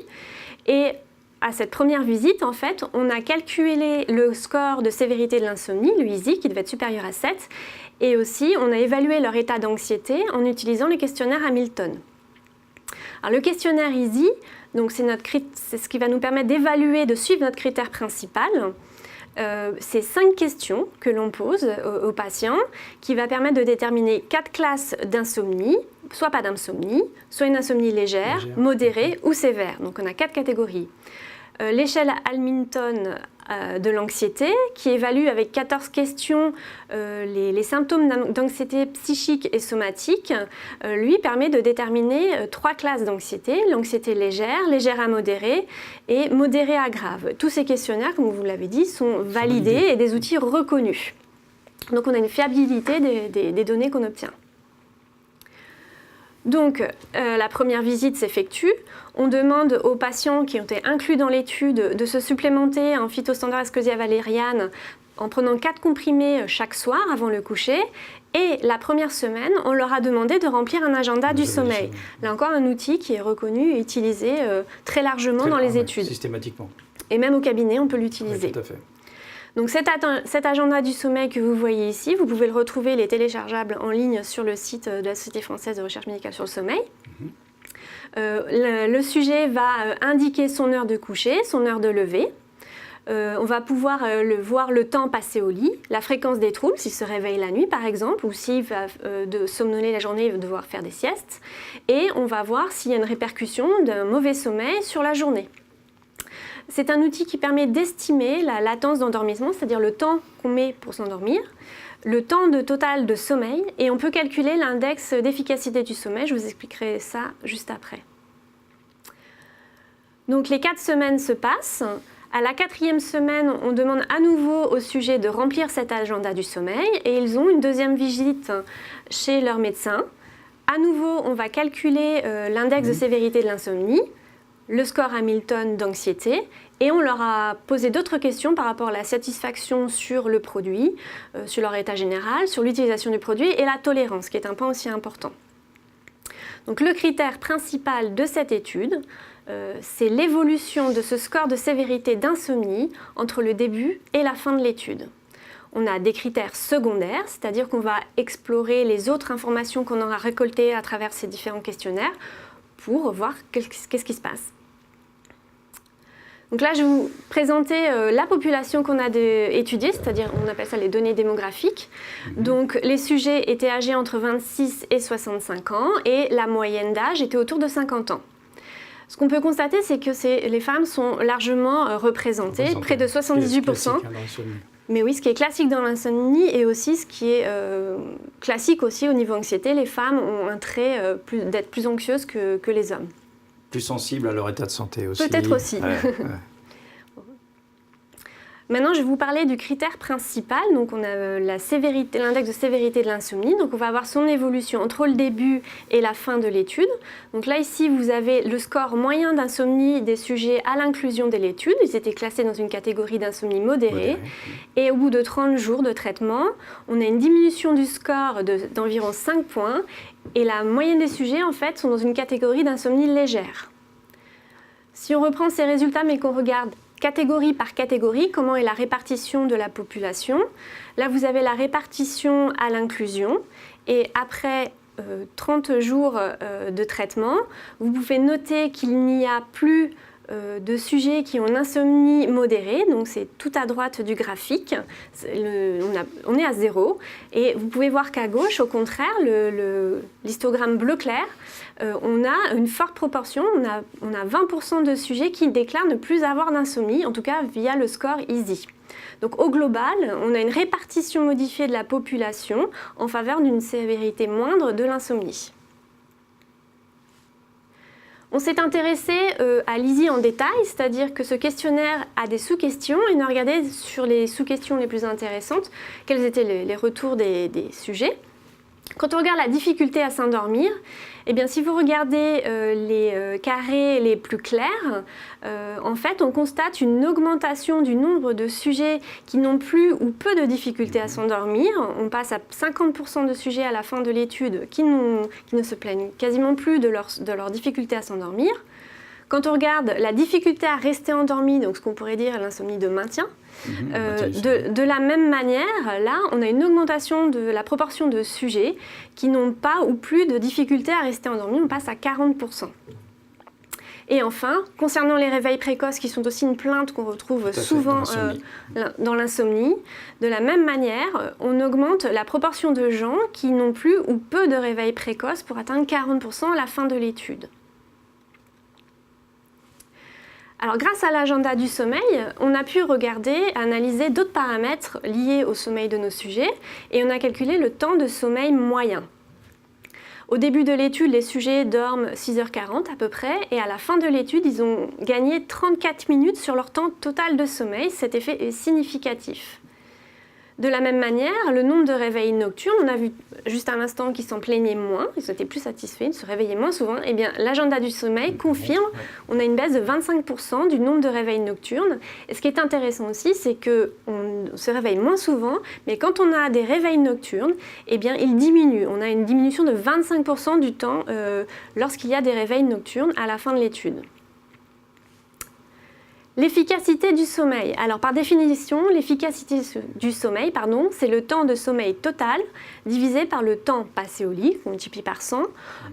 Et à cette première visite, en fait, on a calculé le score de sévérité de l'insomnie, le EASY, qui devait être supérieur à 7. Et aussi, on a évalué leur état d'anxiété en utilisant le questionnaire Hamilton. Alors, le questionnaire EASY, donc c'est ce qui va nous permettre d'évaluer, de suivre notre critère principal. C'est 5 questions que l'on pose aux patients qui va permettre de déterminer 4 classes d'insomnie, soit pas d'insomnie, soit une insomnie légère, modérée ou sévère. Donc on a 4 catégories. L'échelle Hamilton de l'anxiété, qui évalue avec 14 questions les symptômes d'anxiété psychique et somatique, lui permet de déterminer 3 classes d'anxiété, l'anxiété légère, légère à modérée et modérée à grave. Tous ces questionnaires, comme vous l'avez dit, sont validés et des outils reconnus. Donc on a une fiabilité des données qu'on obtient. Donc, la première visite s'effectue. On demande aux patients qui ont été inclus dans l'étude de se supplémenter en phytostandard Escherichia valeriane en prenant 4 comprimés chaque soir avant le coucher. Et la première semaine, on leur a demandé de remplir un agenda du sommeil. Là encore, un outil qui est reconnu et utilisé très largement dans les études. Systématiquement. Et même au cabinet, on peut l'utiliser. Oui, tout à fait. Donc cet agenda du sommeil que vous voyez ici, vous pouvez le retrouver, il est téléchargeable en ligne sur le site de la Société française de recherche médicale sur le sommeil. Le sujet va indiquer son heure de coucher, son heure de lever. On va pouvoir voir le temps passé au lit, la fréquence des troubles, s'il se réveille la nuit par exemple, ou s'il va somnoler la journée, il va devoir faire des siestes. Et on va voir s'il y a une répercussion d'un mauvais sommeil sur la journée. C'est un outil qui permet d'estimer la latence d'endormissement, c'est-à-dire le temps qu'on met pour s'endormir, le temps total de sommeil, et on peut calculer l'index d'efficacité du sommeil. Je vous expliquerai ça juste après. Donc les 4 semaines se passent. À la 4e semaine, on demande à nouveau au sujet de remplir cet agenda du sommeil, et ils ont une deuxième visite chez leur médecin. À nouveau, on va calculer l'index de sévérité de l'insomnie, le score Hamilton d'anxiété, et on leur a posé d'autres questions par rapport à la satisfaction sur le produit, sur leur état général, sur l'utilisation du produit et la tolérance, qui est un point aussi important. Donc le critère principal de cette étude, c'est l'évolution de ce score de sévérité d'insomnie entre le début et la fin de l'étude. On a des critères secondaires, c'est-à-dire qu'on va explorer les autres informations qu'on aura récoltées à travers ces différents questionnaires pour voir qu'est-ce qui se passe. Donc là, je vais vous présenter la population qu'on a étudiée, c'est-à-dire on appelle ça les données démographiques. Donc les sujets étaient âgés entre 26 et 65 ans et la moyenne d'âge était autour de 50 ans. Ce qu'on peut constater, c'est que les femmes sont largement représentées, près de 78%. Mais oui, ce qui est classique dans l'insomnie et aussi ce qui est classique aussi au niveau anxiété, les femmes ont un trait d'être plus anxieuses que les hommes. Plus sensibles à leur état de santé aussi. Peut-être aussi. Ouais. Maintenant, je vais vous parler du critère principal. Donc, on a l'index de sévérité de l'insomnie. Donc, on va avoir son évolution entre le début et la fin de l'étude. Donc là, ici, vous avez le score moyen d'insomnie des sujets à l'inclusion de l'étude. Ils étaient classés dans une catégorie d'insomnie modérée. Et au bout de 30 jours de traitement, on a une diminution du score d'environ 5 points. Et la moyenne des sujets, en fait, sont dans une catégorie d'insomnie légère. Si on reprend ces résultats, mais qu'on regarde catégorie par catégorie, comment est la répartition de la population. Là, vous avez la répartition à l'inclusion. Et après 30 jours de traitement, vous pouvez noter qu'il n'y a plus de sujets qui ont une insomnie modérée, donc c'est tout à droite du graphique, on est à 0, et vous pouvez voir qu'à gauche, au contraire, l'histogramme bleu clair, on a une forte proportion, on a 20% de sujets qui déclarent ne plus avoir d'insomnie, en tout cas via le score EASI. Donc au global, on a une répartition modifiée de la population en faveur d'une sévérité moindre de l'insomnie. On s'est intéressé à l'EASI en détail, c'est-à-dire que ce questionnaire a des sous-questions et on a regardé sur les sous-questions les plus intéressantes quels étaient les retours des sujets. Quand on regarde la difficulté à s'endormir, eh bien, si vous regardez les carrés les plus clairs, en fait, on constate une augmentation du nombre de sujets qui n'ont plus ou peu de difficultés à s'endormir. On passe à 50% de sujets à la fin de l'étude qui ne se plaignent quasiment plus de leur difficulté à s'endormir. Quand on regarde la difficulté à rester endormi, donc ce qu'on pourrait dire l'insomnie de maintien, de la même manière, là, on a une augmentation de la proportion de sujets qui n'ont pas ou plus de difficulté à rester endormis, on passe à 40%. Et enfin, concernant les réveils précoces, qui sont aussi une plainte qu'on retrouve souvent dans l'insomnie, de la même manière, on augmente la proportion de gens qui n'ont plus ou peu de réveils précoces pour atteindre 40% à la fin de l'étude. Alors grâce à l'agenda du sommeil, on a pu regarder, analyser d'autres paramètres liés au sommeil de nos sujets et on a calculé le temps de sommeil moyen. Au début de l'étude, les sujets dorment 6h40 à peu près et à la fin de l'étude, ils ont gagné 34 minutes sur leur temps total de sommeil. Cet effet est significatif. De la même manière, le nombre de réveils nocturnes, on a vu juste à l'instant qu'ils s'en plaignaient moins, ils étaient plus satisfaits, ils se réveillaient moins souvent. Eh bien, l'agenda du sommeil confirme, on a une baisse de 25% du nombre de réveils nocturnes. Et ce qui est intéressant aussi, c'est qu'on se réveille moins souvent, mais quand on a des réveils nocturnes, eh bien, ils diminuent. On a une diminution de 25% du temps lorsqu'il y a des réveils nocturnes à la fin de l'étude. L'efficacité du sommeil. Alors par définition, l'efficacité du sommeil, c'est le temps de sommeil total divisé par le temps passé au lit, qu'on multiplie par 100.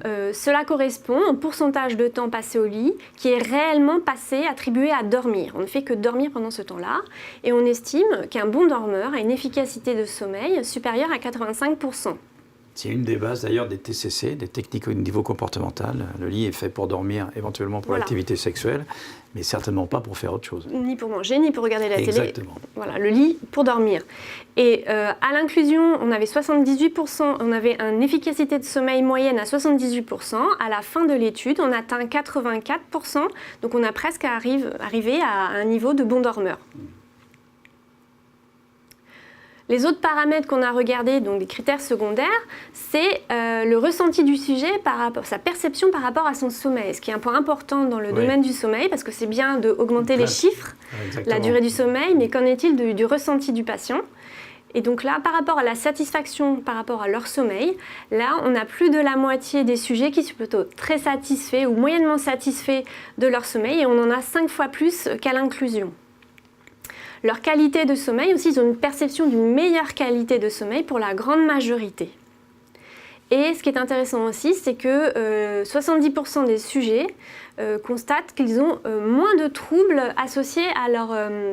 Cela correspond au pourcentage de temps passé au lit qui est réellement passé, attribué à dormir. On ne fait que dormir pendant ce temps-là et on estime qu'un bon dormeur a une efficacité de sommeil supérieure à 85%. C'est une des bases d'ailleurs des TCC, des techniques cognitivo-comportementales. Le lit est fait pour dormir, éventuellement pour l'activité sexuelle, mais certainement pas pour faire autre chose. Ni pour manger, ni pour regarder la télé. Exactement. Voilà, le lit pour dormir. Et à l'inclusion, on avait 78%, on avait une efficacité de sommeil moyenne à 78%. À la fin de l'étude, on atteint 84%, donc on a presque arrivé à un niveau de bon dormeur. Les autres paramètres qu'on a regardés, donc des critères secondaires, c'est le ressenti du sujet par rapport, sa perception par rapport à son sommeil, ce qui est un point important dans le domaine du sommeil, parce que c'est bien d'augmenter les chiffres, la durée du sommeil, mais qu'en est-il du ressenti du patient? Et donc là, par rapport à la satisfaction par rapport à leur sommeil, là, on a plus de la moitié des sujets qui sont plutôt très satisfaits ou moyennement satisfaits de leur sommeil, et on en a 5 fois plus qu'à l'inclusion. Leur qualité de sommeil aussi, ils ont une perception d'une meilleure qualité de sommeil pour la grande majorité. Et ce qui est intéressant aussi, c'est que 70% des sujets constatent qu'ils ont moins de troubles associés à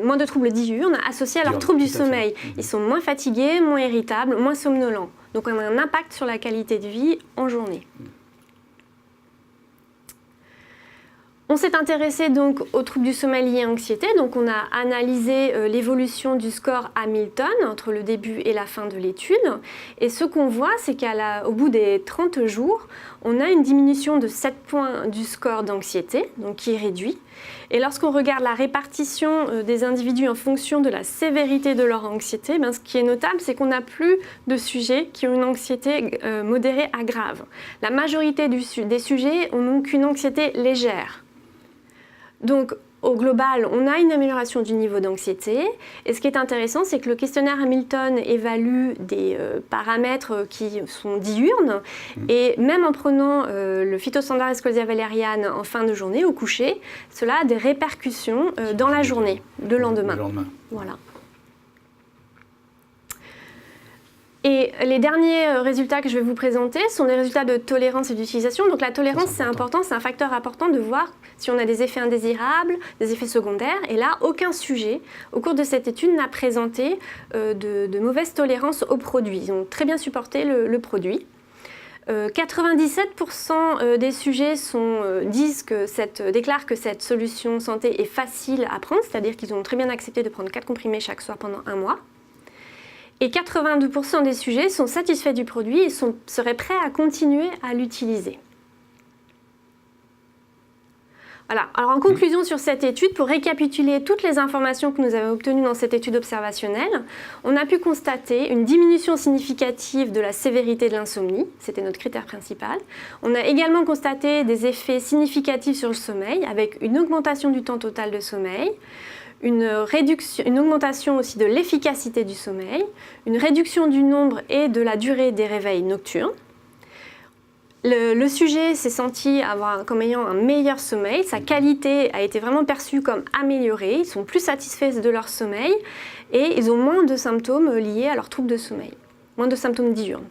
moins de troubles diurnes associés à leurs troubles du sommeil. Ils sont moins fatigués, moins irritables, moins somnolents. Donc on a un impact sur la qualité de vie en journée. On s'est intéressé donc aux troubles du sommeil liés à l'anxiété, donc on a analysé l'évolution du score Hamilton entre le début et la fin de l'étude. Et ce qu'on voit, c'est qu'au bout des 30 jours, on a une diminution de 7 points du score d'anxiété, donc qui est réduit. Et lorsqu'on regarde la répartition des individus en fonction de la sévérité de leur anxiété, ce qui est notable, c'est qu'on n'a plus de sujets qui ont une anxiété modérée à grave. La majorité des sujets n'ont qu'une anxiété légère. Donc, au global, on a une amélioration du niveau d'anxiété. Et ce qui est intéressant, c'est que le questionnaire Hamilton évalue des paramètres qui sont diurnes. Et même en prenant le phytostandard Esclesia valeriane en fin de journée, au coucher, cela a des répercussions dans la journée, le lendemain. Voilà. Et les derniers résultats que je vais vous présenter sont les résultats de tolérance et d'utilisation. Donc la tolérance, c'est important, c'est un facteur important de voir si on a des effets indésirables, des effets secondaires. Et là, aucun sujet, au cours de cette étude, n'a présenté de mauvaise tolérance au produit. Ils ont très bien supporté le produit. 97% des sujets déclarent que cette solution santé est facile à prendre, c'est-à-dire qu'ils ont très bien accepté de prendre 4 comprimés chaque soir pendant 1 mois. Et 82% des sujets sont satisfaits du produit et seraient prêts à continuer à l'utiliser. Voilà. Alors en conclusion sur cette étude, pour récapituler toutes les informations que nous avons obtenues dans cette étude observationnelle, on a pu constater une diminution significative de la sévérité de l'insomnie, c'était notre critère principal. On a également constaté des effets significatifs sur le sommeil, avec une augmentation du temps total de sommeil, une augmentation aussi de l'efficacité du sommeil, une réduction du nombre et de la durée des réveils nocturnes. Le sujet s'est senti comme ayant un meilleur sommeil, sa qualité a été vraiment perçue comme améliorée, ils sont plus satisfaits de leur sommeil et ils ont moins de symptômes liés à leurs troubles de sommeil, moins de symptômes diurnes.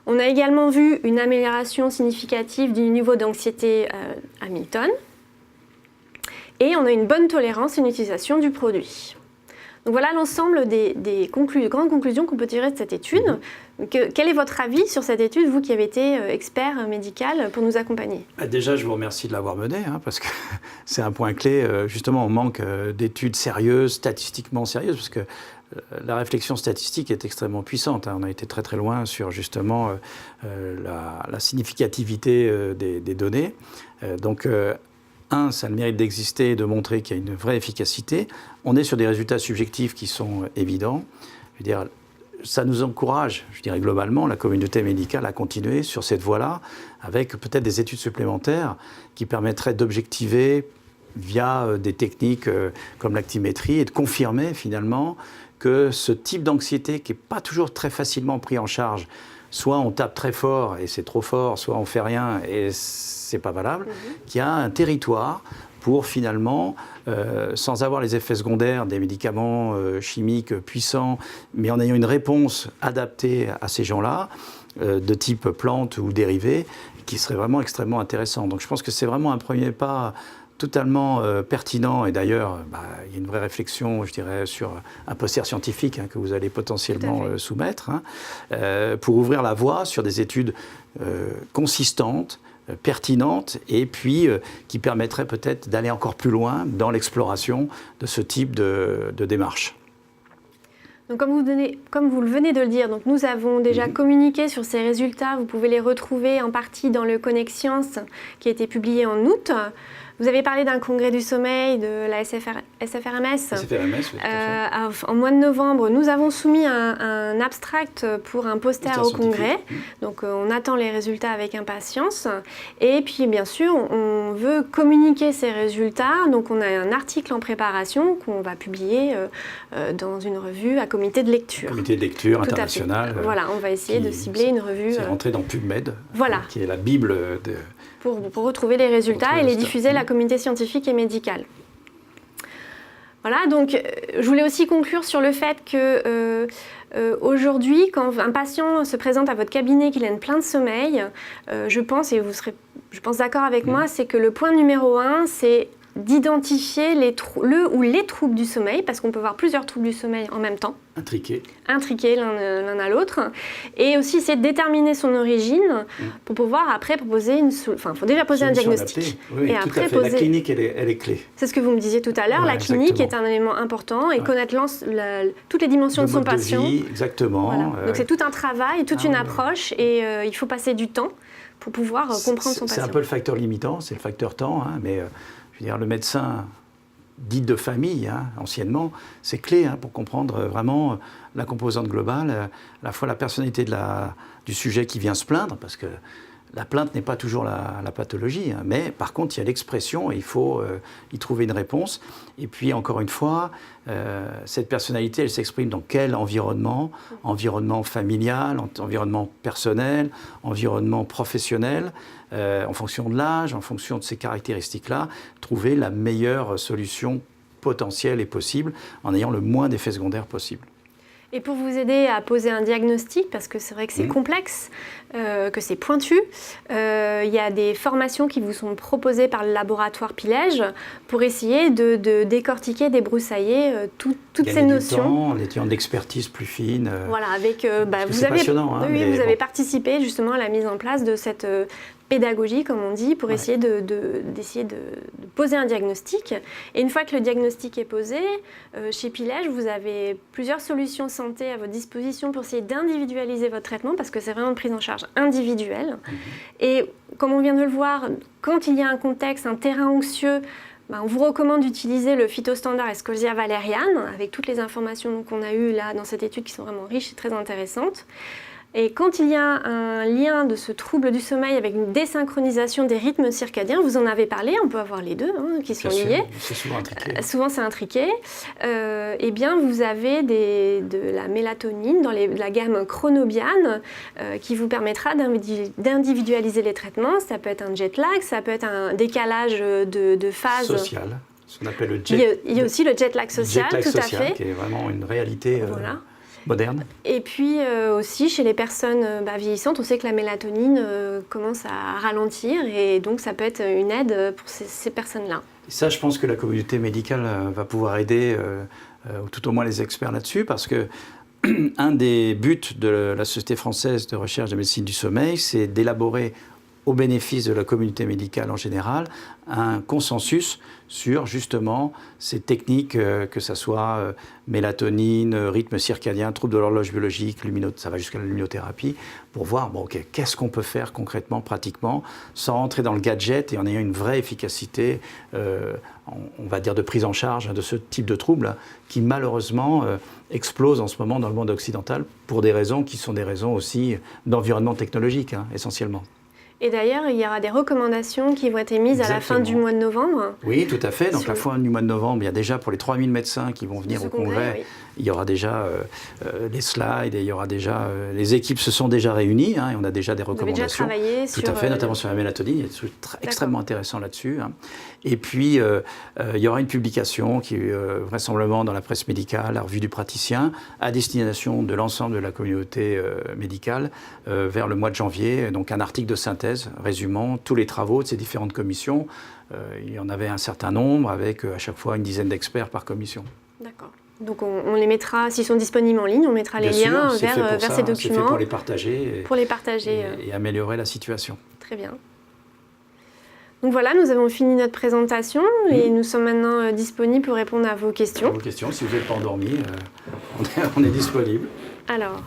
On a également vu une amélioration significative du niveau d'anxiété Hamilton. Et on a une bonne tolérance et une utilisation du produit. Donc voilà l'ensemble des grandes conclusions qu'on peut tirer de cette étude. Quel est votre avis sur cette étude, vous qui avez été expert médical pour nous accompagner? Déjà, je vous remercie de l'avoir menée, parce que c'est un point clé. Justement, on manque d'études sérieuses, statistiquement sérieuses, parce que la réflexion statistique est extrêmement puissante. On a été très très loin sur justement la significativité des données. Donc, ça a le mérite d'exister et de montrer qu'il y a une vraie efficacité. On est sur des résultats subjectifs qui sont évidents. Je veux dire, ça nous encourage, je dirais globalement, la communauté médicale à continuer sur cette voie-là, avec peut-être des études supplémentaires qui permettraient d'objectiver via des techniques comme l'actimétrie et de confirmer finalement que ce type d'anxiété qui n'est pas toujours très facilement pris en charge, soit on tape très fort et c'est trop fort, soit on fait rien et c'est pas valable, qu'il y a un territoire pour finalement, sans avoir les effets secondaires des médicaments chimiques puissants, mais en ayant une réponse adaptée à ces gens-là, de type plante ou dérivé, qui serait vraiment extrêmement intéressant. Donc je pense que c'est vraiment un premier pas totalement pertinent, et d'ailleurs, il y a une vraie réflexion, je dirais, sur un poster scientifique que vous allez potentiellement soumettre, pour ouvrir la voie sur des études consistantes, pertinentes, et puis qui permettraient peut-être d'aller encore plus loin dans l'exploration de ce type de démarche. Donc comme vous le venez de le dire, donc nous avons déjà communiqué sur ces résultats. Vous pouvez les retrouver en partie dans le Connexience qui a été publié en août. Vous avez parlé d'un congrès du sommeil de la SFRMS. SFRMS, oui, tout à fait. En mois de novembre, nous avons soumis un abstract pour un poster au congrès. Donc on attend les résultats avec impatience. Et puis bien sûr, on veut communiquer ces résultats. Donc on a un article en préparation qu'on va publier dans une revue à comité de lecture. Comité de lecture international. Voilà, on va essayer de cibler une revue. C'est rentré dans PubMed, voilà, qui est la bible de... Pour retrouver les résultats et les diffuser à la communauté scientifique et médicale. Voilà, donc je voulais aussi conclure sur le fait que aujourd'hui, quand un patient se présente à votre cabinet qu'il a une plainte de sommeil, je pense, et vous serez, je pense, d'accord avec moi, c'est que le point numéro 1, c'est d'identifier les troubles du sommeil, parce qu'on peut voir plusieurs troubles du sommeil en même temps. Intriqués l'un à l'autre. Et aussi essayer de déterminer son origine pour pouvoir après proposer une solution. Enfin, il faut déjà poser un diagnostic. Oui, et après poser... La clinique, elle est clé. C'est ce que vous me disiez tout à l'heure. La clinique est un élément important et connaître toutes les dimensions de son patient. Vie, exactement. Voilà. Donc c'est tout un travail, toute une approche et il faut passer du temps pour pouvoir comprendre son patient. C'est un peu le facteur limitant, c'est le facteur temps, mais... Je veux dire, le médecin dit de famille, anciennement, c'est clé pour comprendre vraiment la composante globale, à la fois la personnalité du sujet qui vient se plaindre, parce que la plainte n'est pas toujours la pathologie, mais par contre, il y a l'expression et il faut y trouver une réponse. Et puis, encore une fois, cette personnalité, elle s'exprime dans quel environnement? Environnement familial, environnement personnel, environnement professionnel, en fonction de l'âge, en fonction de ces caractéristiques-là, trouver la meilleure solution potentielle et possible en ayant le moins d'effets secondaires possible. Et pour vous aider à poser un diagnostic, parce que c'est vrai que c'est complexe, que c'est pointu, il y a des formations qui vous sont proposées par le laboratoire Pilège pour essayer de décortiquer, débroussailler toutes ces notions. En étant d'expertise plus fine. Voilà, avec vous avez participé justement à la mise en place de cette pédagogie, comme on dit, pour essayer d'essayer de poser un diagnostic. Et une fois que le diagnostic est posé, chez Pilège, vous avez plusieurs solutions santé à votre disposition pour essayer d'individualiser votre traitement, parce que c'est vraiment une prise en charge individuelle. Et comme on vient de le voir, quand il y a un contexte, un terrain anxieux, on vous recommande d'utiliser le phytostandard Escolsia valeriane, avec toutes les informations qu'on a eues là dans cette étude qui sont vraiment riches et très intéressantes. Et quand il y a un lien de ce trouble du sommeil avec une désynchronisation des rythmes circadiens, vous en avez parlé, on peut avoir les deux qui sont liés. C'est souvent intriqué. Souvent c'est intriqué. Eh bien vous avez de la mélatonine dans la gamme chronobiane qui vous permettra d'individualiser les traitements. Ça peut être un jet lag, ça peut être un décalage de phase. Social, ce qu'on appelle le jet. Il y a aussi le jet lag social, tout à fait. Qui est vraiment une réalité. Voilà. Moderne. Et puis aussi chez les personnes vieillissantes, on sait que la mélatonine commence à ralentir et donc ça peut être une aide pour ces personnes-là. Et ça, je pense que la communauté médicale va pouvoir aider ou tout au moins les experts là-dessus, parce que un des buts de la Société française de recherche de médecine du sommeil, c'est d'élaborer au bénéfice de la communauté médicale en général, un consensus sur justement ces techniques, que ce soit mélatonine, rythme circadien, troubles de l'horloge biologique, ça va jusqu'à la luminothérapie, pour voir qu'est-ce qu'on peut faire concrètement, pratiquement, sans rentrer dans le gadget et en ayant une vraie efficacité, on va dire de prise en charge de ce type de troubles qui malheureusement explosent en ce moment dans le monde occidental pour des raisons qui sont des raisons aussi d'environnement technologique, essentiellement. Et d'ailleurs, il y aura des recommandations qui vont être émises à la fin du mois de novembre. Oui, tout à fait. Donc, la fin du mois de novembre, il y a déjà pour les 3000 médecins qui vont venir au congrès, oui. Il y aura déjà les slides et il y aura déjà... les équipes se sont déjà réunies et on a déjà des recommandations. Vous avez déjà travaillé sur... Tout à fait, notamment sur la mélatonine. Il y a des trucs extrêmement intéressants là-dessus. Et puis, il y aura une publication qui est vraisemblablement dans la presse médicale, la revue du praticien, à destination de l'ensemble de la communauté médicale vers le mois de janvier. Donc, un article de synthèse résumant tous les travaux de ces différentes commissions. Il y en avait un certain nombre, avec à chaque fois une dizaine d'experts par commission. D'accord. Donc on les mettra, s'ils sont disponibles en ligne, on mettra les liens vers ces documents. C'est fait pour les partager. Et améliorer la situation. Très bien. Donc voilà, nous avons fini notre présentation et nous sommes maintenant disponibles pour répondre à vos questions. Vos questions, si vous n'êtes pas endormi, on est disponible. Alors,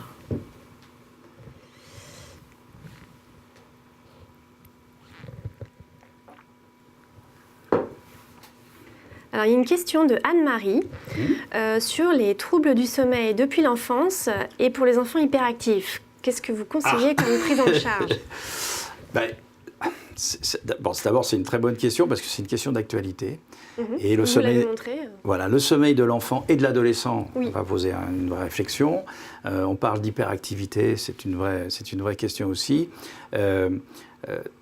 il y a une question de Anne-Marie sur les troubles du sommeil depuis l'enfance et pour les enfants hyperactifs. Qu'est-ce que vous conseillez comme prise en charge? D'abord, c'est une très bonne question parce que c'est une question d'actualité. Et le vous sommeil, l'avez montré. Voilà, le sommeil de l'enfant et de l'adolescent, on va poser une vraie réflexion. On parle d'hyperactivité, c'est une vraie question aussi.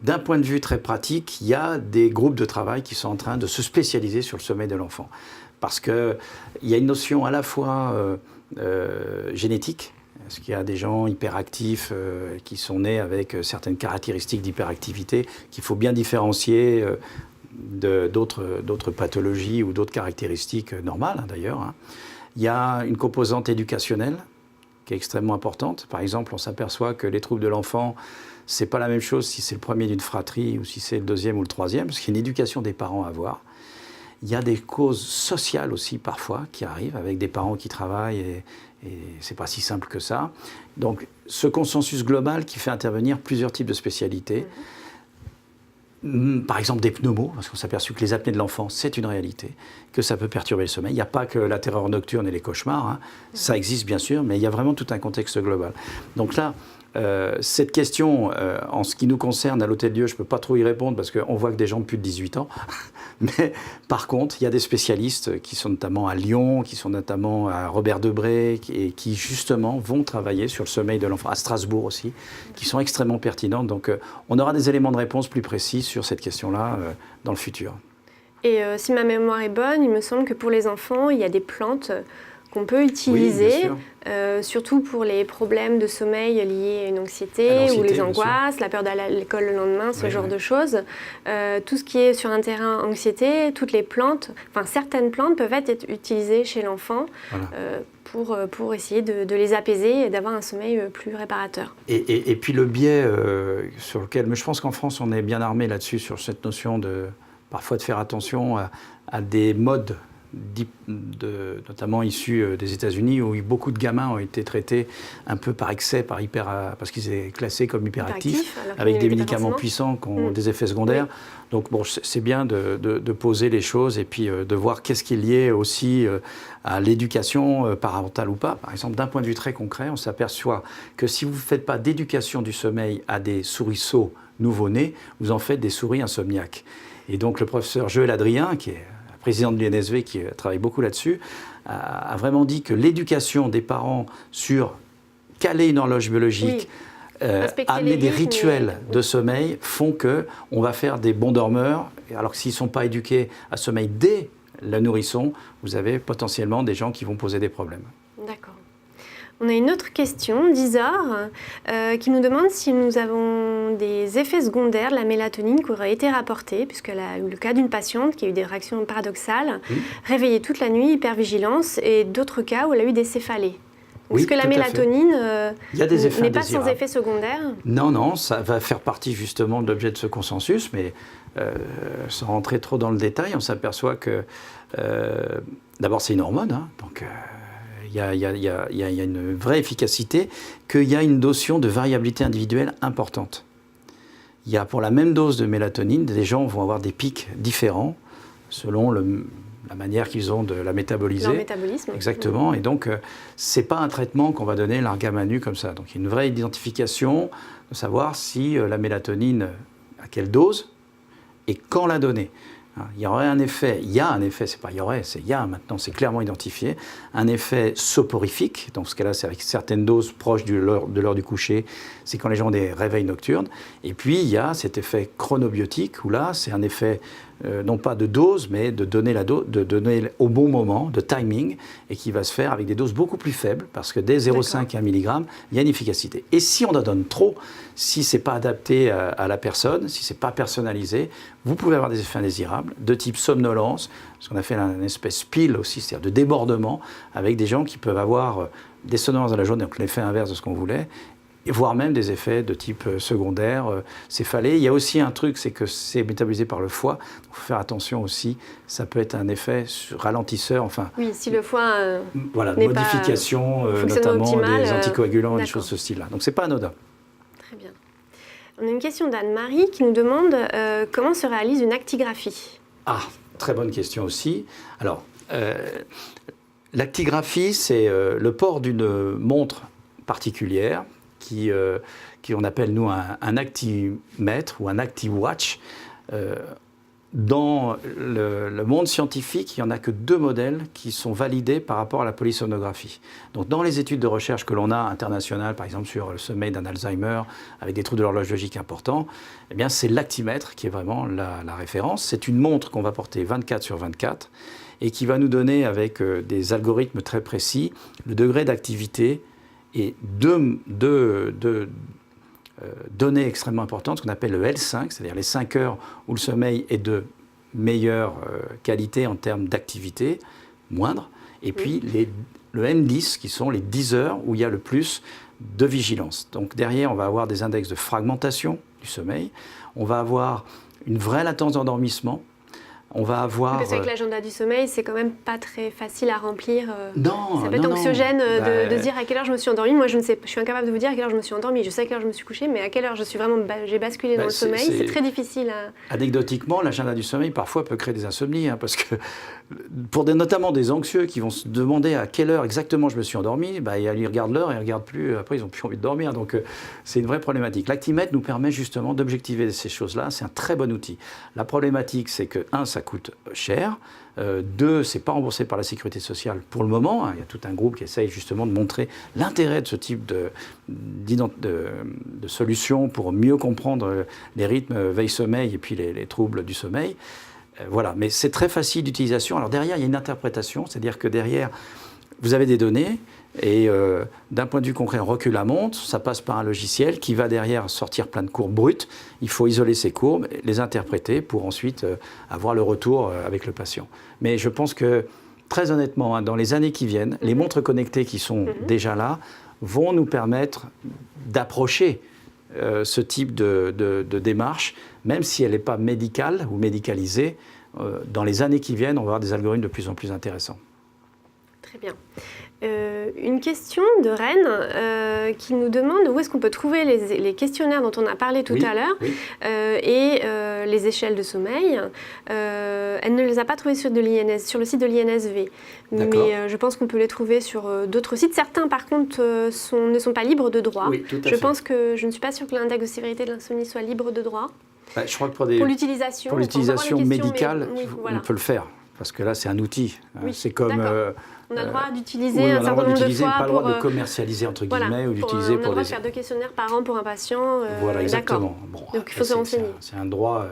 D'un point de vue très pratique, il y a des groupes de travail qui sont en train de se spécialiser sur le sommeil de l'enfant. Parce qu'il y a une notion à la fois génétique, parce qu'il y a des gens hyperactifs qui sont nés avec certaines caractéristiques d'hyperactivité qu'il faut bien différencier d'autres pathologies ou d'autres caractéristiques normales d'ailleurs. Il y a une composante éducationnelle qui est extrêmement importante. Par exemple, on s'aperçoit que les troubles de l'enfant, c'est pas la même chose si c'est le premier d'une fratrie ou si c'est le deuxième ou le troisième, parce qu'il y a une éducation des parents à avoir. Il y a des causes sociales aussi parfois qui arrivent avec des parents qui travaillent et c'est pas si simple que ça. Donc ce consensus global qui fait intervenir plusieurs types de spécialités. Par exemple des pneumos, parce qu'on s'est aperçu que les apnées de l'enfant, c'est une réalité, que ça peut perturber le sommeil. Il n'y a pas que la terreur nocturne et les cauchemars, ça existe bien sûr, mais il y a vraiment tout un contexte global. Donc là, cette question, en ce qui nous concerne à l'Hôtel-Dieu, je ne peux pas trop y répondre parce qu'on voit que des gens de plus de 18 ans. Mais par contre, il y a des spécialistes qui sont notamment à Lyon, qui sont notamment à Robert Debré, et qui justement vont travailler sur le sommeil de l'enfant, à Strasbourg aussi, qui sont extrêmement pertinentes. Donc on aura des éléments de réponse plus précis sur cette question-là dans le futur. Et si ma mémoire est bonne, il me semble que pour les enfants, il y a des plantes qu'on peut utiliser, surtout pour les problèmes de sommeil liés à une anxiété ou les angoisses, la peur d'aller à l'école le lendemain, ce genre de choses. Tout ce qui est sur un terrain anxiété, toutes les plantes, enfin certaines plantes peuvent être utilisées chez l'enfant pour essayer de les apaiser et d'avoir un sommeil plus réparateur. Et puis le biais sur lequel, mais je pense qu'en France on est bien armé là-dessus, sur cette notion parfois de faire attention à des modes notamment issus des États-Unis, où beaucoup de gamins ont été traités un peu par excès, parce qu'ils étaient classés comme hyperactifs, avec des médicaments puissants qui ont des effets secondaires. Donc bon, c'est bien de poser les choses et puis de voir qu'est-ce qui est lié aussi à l'éducation parentale ou pas. Par exemple, d'un point de vue très concret, on s'aperçoit que si vous ne faites pas d'éducation du sommeil à des souriceaux nouveau-nés, vous en faites des souris insomniaques. Et donc le professeur Joël Adrien, qui est président de l'UNSV, qui travaille beaucoup là-dessus, a vraiment dit que l'éducation des parents sur caler une horloge biologique, amener des rituels de sommeil, font qu'on va faire des bons dormeurs, alors que s'ils ne sont pas éduqués à sommeil dès le nourrisson, vous avez potentiellement des gens qui vont poser des problèmes. D'accord. On a une autre question d'Isor qui nous demande si nous avons des effets secondaires de la mélatonine qui auraient été rapportés, puisqu'elle a eu le cas d'une patiente qui a eu des réactions paradoxales, réveillée toute la nuit, hypervigilance, et d'autres cas où elle a eu des céphalées. Est-ce que la mélatonine n'est pas sans effet secondaire? Non, non, ça va faire partie justement de l'objet de ce consensus, mais sans rentrer trop dans le détail, on s'aperçoit que d'abord c'est une hormone, hein, donc il y a une vraie efficacité, qu'il y a une notion de variabilité individuelle importante. Il y a pour la même dose de mélatonine, des gens vont avoir des pics différents selon la manière qu'ils ont de la métaboliser. Leur métabolisme. Exactement. Et donc, ce n'est pas un traitement qu'on va donner largam à nu comme ça. Donc, il y a une vraie identification de savoir si la mélatonine, à quelle dose et quand la donner. Il y aurait un effet, il y a un effet, c'est pas il y aurait, c'est il y a maintenant, c'est clairement identifié, un effet soporifique, dans ce cas-là c'est avec certaines doses proches de l'heure du coucher, c'est quand les gens ont des réveils nocturnes, et puis il y a cet effet chronobiotique, où là c'est un effet non pas de dose, mais de donner au bon moment, de timing, et qui va se faire avec des doses beaucoup plus faibles, parce que dès 0,5 à 1 mg, il y a une efficacité. Et si on en donne trop, si ce n'est pas adapté à la personne, si ce n'est pas personnalisé, vous pouvez avoir des effets indésirables, de type somnolence, ce qu'on a fait une espèce pile aussi, c'est-à-dire de débordement, avec des gens qui peuvent avoir des somnolences dans la journée, donc l'effet inverse de ce qu'on voulait, voire même des effets de type secondaire, céphalée. Il y a aussi un truc, c'est que c'est métabolisé par le foie. Il faut faire attention aussi, ça peut être un effet ralentisseur. Enfin, oui, si le foie voilà, modification, notamment des anticoagulants, des choses de ce style-là. Donc, ce n'est pas anodin. Très bien. On a une question d'Anne-Marie qui nous demande comment se réalise une actigraphie. Ah, très bonne question aussi. Alors, l'actigraphie, c'est le port d'une montre particulière qui on appelle, nous, un actimètre ou un actiwatch. Dans le monde scientifique, il n'y en a que 2 modèles qui sont validés par rapport à la polysomnographie. Donc, dans les études de recherche que l'on a internationales, par exemple sur le sommeil d'un Alzheimer, avec des troubles de l'horloge logique importants, eh bien, c'est l'actimètre qui est vraiment la référence. C'est une montre qu'on va porter 24/24 et qui va nous donner, avec des algorithmes très précis, le degré d'activité et deux données extrêmement importantes, ce qu'on appelle le L5, c'est-à-dire les 5 heures où le sommeil est de meilleure qualité en termes d'activité, moindre, et puis le N10, qui sont les 10 heures où il y a le plus de vigilance. Donc derrière, on va avoir des index de fragmentation du sommeil, on va avoir une vraie latence d'endormissement, on va avoir... Parce que l'agenda du sommeil, c'est quand même pas très facile à remplir. Non, ça peut être anxiogène de dire à quelle heure je me suis endormie. Moi, je ne sais, je suis incapable de vous dire à quelle heure je me suis endormie. Je sais à quelle heure je me suis couchée, mais à quelle heure je suis vraiment, j'ai basculé dans le sommeil, c'est très difficile à... Anecdotiquement, l'agenda du sommeil, parfois, peut créer des insomnies, hein, parce que pour notamment des anxieux qui vont se demander à quelle heure exactement je me suis endormi, ils regardent l'heure et ils ne regardent plus, après ils n'ont plus envie de dormir. Donc c'est une vraie problématique. L'actimètre nous permet justement d'objectiver ces choses-là. C'est un très bon outil. La problématique, c'est que, 1, ça coûte cher. 2, c'est pas remboursé par la sécurité sociale pour le moment. Hein. Il y a tout un groupe qui essaye justement de montrer l'intérêt de ce type de solution pour mieux comprendre les rythmes veille-sommeil et puis les troubles du sommeil. Voilà, mais c'est très facile d'utilisation. Alors derrière, il y a une interprétation, c'est-à-dire que derrière, vous avez des données et d'un point de vue concret, on recule la montre, ça passe par un logiciel qui va derrière sortir plein de courbes brutes. Il faut isoler ces courbes, les interpréter pour ensuite avoir le retour avec le patient. Mais je pense que, très honnêtement, hein, dans les années qui viennent, les montres connectées qui sont déjà là vont nous permettre d'approcher ce type de démarche, même si elle n'est pas médicale ou médicalisée. Dans les années qui viennent, on va avoir des algorithmes de plus en plus intéressants. Très bien. Une question de Rennes qui nous demande où est-ce qu'on peut trouver les questionnaires dont on a parlé tout à l'heure et les échelles de sommeil. Elle ne les a pas trouvées sur le site de l'INSV, mais je pense qu'on peut les trouver sur d'autres sites. Certains, par contre, ne sont pas libres de droit. Oui, tout à fait. Je ne suis pas sûre que l'index de sévérité de l'insomnie soit libre de droit. Je crois que pour l'utilisation médicale, on peut le faire. parce que là, c'est un outil. Oui, c'est comme... on a le droit d'utiliser oui, un certain nombre de fois pas le droit de commercialiser, entre guillemets, ou d'utiliser on a le droit de faire 2 questionnaires par an pour un patient. Voilà, exactement. Bon, donc il faut se renseigner. C'est un droit.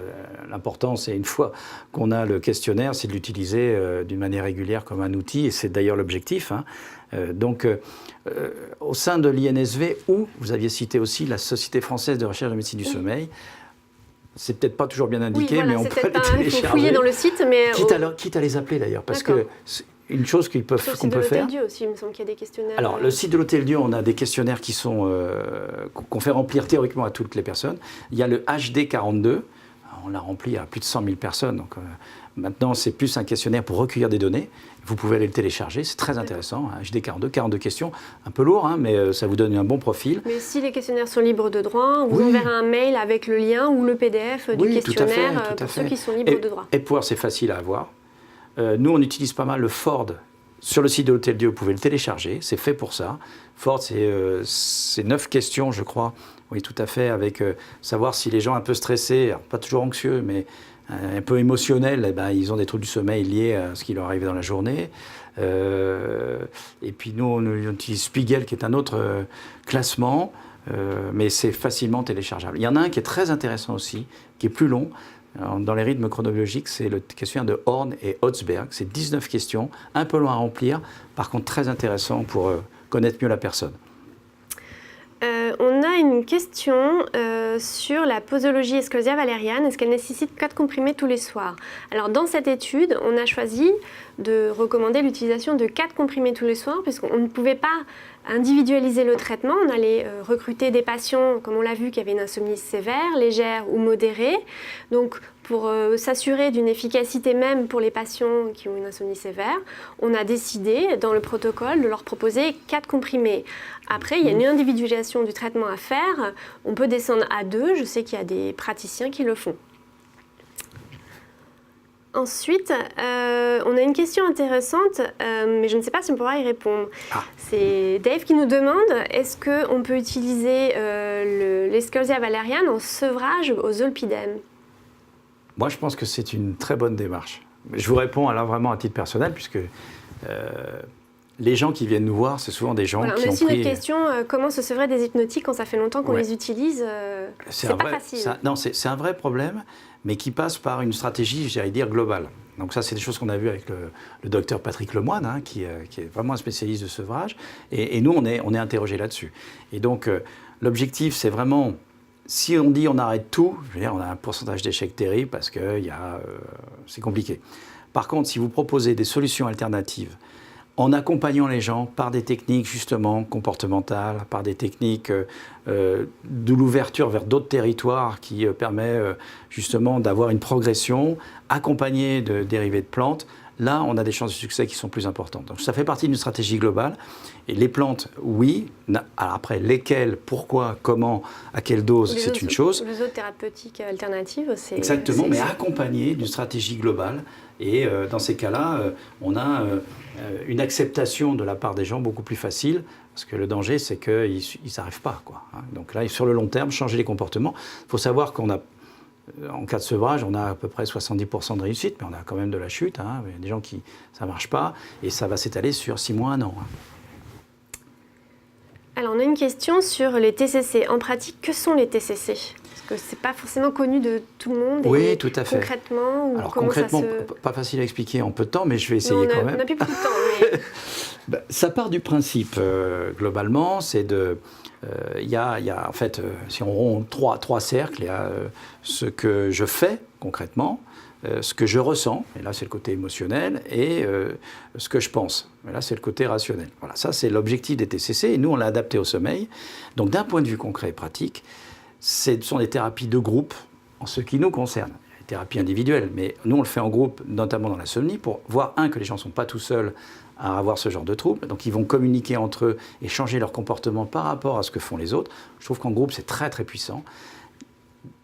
L'important, c'est une fois qu'on a le questionnaire, c'est de l'utiliser d'une manière régulière comme un outil, et c'est d'ailleurs l'objectif. Au sein de l'INSV, où vous aviez cité aussi la Société française de recherche de médecine du sommeil, c'est peut-être pas toujours bien indiqué, mais on peut les télécharger. Il faut fouiller dans le site, mais... Quitte à les appeler d'ailleurs, parce que une chose qu'on peut faire... Sur le site de l'Hôtel Dieu aussi, il me semble qu'il y a des questionnaires. Alors, le site de l'Hôtel Dieu, on a des questionnaires qui sont qu'on fait remplir théoriquement à toutes les personnes. Il y a le HD42, on l'a rempli à plus de 100 000 personnes, donc maintenant c'est plus un questionnaire pour recueillir des données. Vous pouvez aller le télécharger, c'est très intéressant, HD42, 42 questions, un peu lourd, mais ça vous donne un bon profil. Mais si les questionnaires sont libres de droit, on vous enverra un mail avec le lien ou le PDF du questionnaire pour ceux qui sont libres de droit. Et pouvoir, c'est facile à avoir. Nous, on utilise pas mal le Ford. Sur le site de l'Hôtel Dieu, vous pouvez le télécharger, c'est fait pour ça. Ford, c'est 9 questions, je crois. Oui, tout à fait, avec savoir si les gens un peu stressés, alors pas toujours anxieux, mais un peu émotionnels, ils ont des troubles du sommeil liés à ce qui leur arrive dans la journée. Et puis nous, on utilise Spiegel, qui est un autre classement, mais c'est facilement téléchargeable. Il y en a un qui est très intéressant aussi, qui est plus long. Dans les rythmes chronologiques, c'est le questionnaire de Horn et Hotzberg. C'est 19 questions, un peu long à remplir, par contre très intéressant pour connaître mieux la personne. On a une question sur la posologie Escherichia valeriane. Est-ce qu'elle nécessite 4 comprimés tous les soirs? Alors dans cette étude, on a choisi de recommander l'utilisation de 4 comprimés tous les soirs puisqu'on ne pouvait pas individualiser le traitement. On allait recruter des patients, comme on l'a vu, qui avaient une insomnie sévère, légère ou modérée. Donc pour s'assurer d'une efficacité même pour les patients qui ont une insomnie sévère, on a décidé dans le protocole de leur proposer 4 comprimés. Après, il y a une individualisation du traitement à faire. On peut descendre à 2. Je sais qu'il y a des praticiens qui le font. Ensuite, on a une question intéressante, mais je ne sais pas si on pourra y répondre. C'est Dave qui nous demande, est-ce qu'on peut utiliser l'Escherichia valeriane en sevrage au zolpidem? Moi, je pense que c'est une très bonne démarche. Je vous réponds alors vraiment à titre personnel, puisque les gens qui viennent nous voir, c'est souvent des gens qui ont pris... On a aussi une question, comment se sevrer des hypnotiques quand ça fait longtemps qu'on les utilise? C'est pas facile. C'est un vrai problème, mais qui passe par une stratégie, j'allais dire, globale. Donc ça, c'est des choses qu'on a vues avec le docteur Patrick Lemoine, qui est vraiment un spécialiste de sevrage. Et nous, on est interrogés là-dessus. Et donc, l'objectif, c'est vraiment... Si on dit on arrête tout, je veux dire, on a un pourcentage d'échec terrible parce que c'est compliqué. Par contre, si vous proposez des solutions alternatives en accompagnant les gens par des techniques justement comportementales, par des techniques de l'ouverture vers d'autres territoires qui permet justement d'avoir une progression accompagnée de dérivés de plantes, là on a des chances de succès qui sont plus importantes. Donc ça fait partie d'une stratégie globale. Et les plantes, oui. Alors après, lesquelles, pourquoi, comment, à quelle dose, c'est une chose. Les autres thérapeutiques alternatives, c'est... Exactement, mais accompagnées d'une stratégie globale. Et dans ces cas-là, on a une acceptation de la part des gens beaucoup plus facile, parce que le danger, c'est qu'ils n'arrivent pas, quoi. Donc là, sur le long terme, changer les comportements. Il faut savoir qu'on a, en cas de sevrage, on a à peu près 70% de réussite, mais on a quand même de la chute. Il y a des gens qui, ça ne marche pas, et ça va s'étaler sur 6 mois, 1 an. Alors, on a une question sur les TCC. En pratique, que sont les TCC? Parce que ce n'est pas forcément connu de tout le monde. Oui, tout à fait. Concrètement, alors concrètement, pas facile à expliquer en peu de temps, mais je vais essayer quand même. On n'a plus beaucoup de temps. Mais... ça part du principe, globalement, c'est de... Il y a en fait, si on rompt trois cercles, il y a ce que je fais concrètement, ce que je ressens, et là c'est le côté émotionnel, et ce que je pense, et là c'est le côté rationnel. Voilà, ça c'est l'objectif des TCC, et nous on l'a adapté au sommeil. Donc d'un point de vue concret et pratique, ce sont des thérapies de groupe en ce qui nous concerne. Les thérapies individuelles, mais nous on le fait en groupe, notamment dans l'insomnie, pour voir, que les gens ne sont pas tout seuls à avoir ce genre de troubles, donc ils vont communiquer entre eux et changer leur comportement par rapport à ce que font les autres. Je trouve qu'en groupe c'est très très puissant.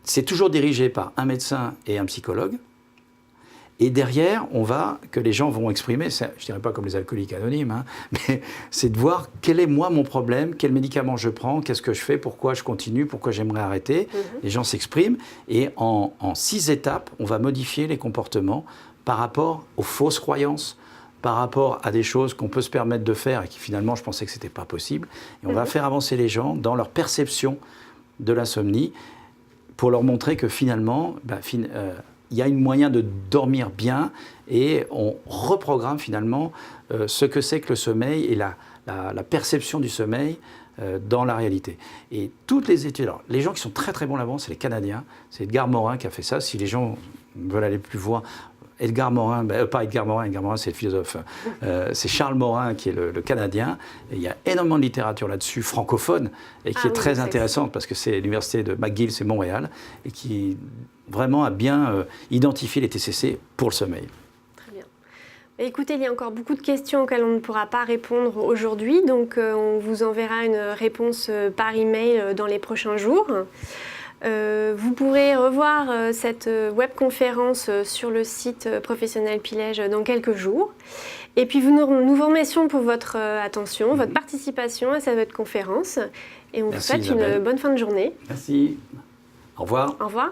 C'est toujours dirigé par un médecin et un psychologue. Et derrière, que les gens vont exprimer, je ne dirais pas comme les alcooliques anonymes, mais c'est de voir quel est moi mon problème, quel médicament je prends, qu'est-ce que je fais, pourquoi je continue, pourquoi j'aimerais arrêter. Les gens s'expriment et en 6 étapes, on va modifier les comportements par rapport aux fausses croyances, par rapport à des choses qu'on peut se permettre de faire et qui finalement je pensais que ce n'était pas possible. Et on va faire avancer les gens dans leur perception de l'insomnie pour leur montrer que finalement, il y a un moyen de dormir bien et on reprogramme finalement ce que c'est que le sommeil et la perception du sommeil dans la réalité. Et toutes les études, alors, les gens qui sont très très bons là-dedans, c'est les Canadiens, c'est Edgar Morin qui a fait ça. Si les gens veulent aller plus loin, Edgar Morin, pas Edgar Morin c'est le philosophe, c'est Charles Morin qui est le Canadien, et il y a énormément de littérature là-dessus, francophone, et qui est très intéressante parce que c'est l'université de McGill, c'est Montréal, et qui vraiment a bien identifié les TCC pour le sommeil. Très bien. Écoutez, il y a encore beaucoup de questions auxquelles on ne pourra pas répondre aujourd'hui, donc on vous enverra une réponse par email dans les prochains jours. Vous pourrez revoir cette webconférence sur le site Professionnel Pilège dans quelques jours. Et puis nous vous remercions pour votre attention, votre participation à cette webconférence. Et on vous souhaite une bonne fin de journée. Merci. Au revoir. Au revoir.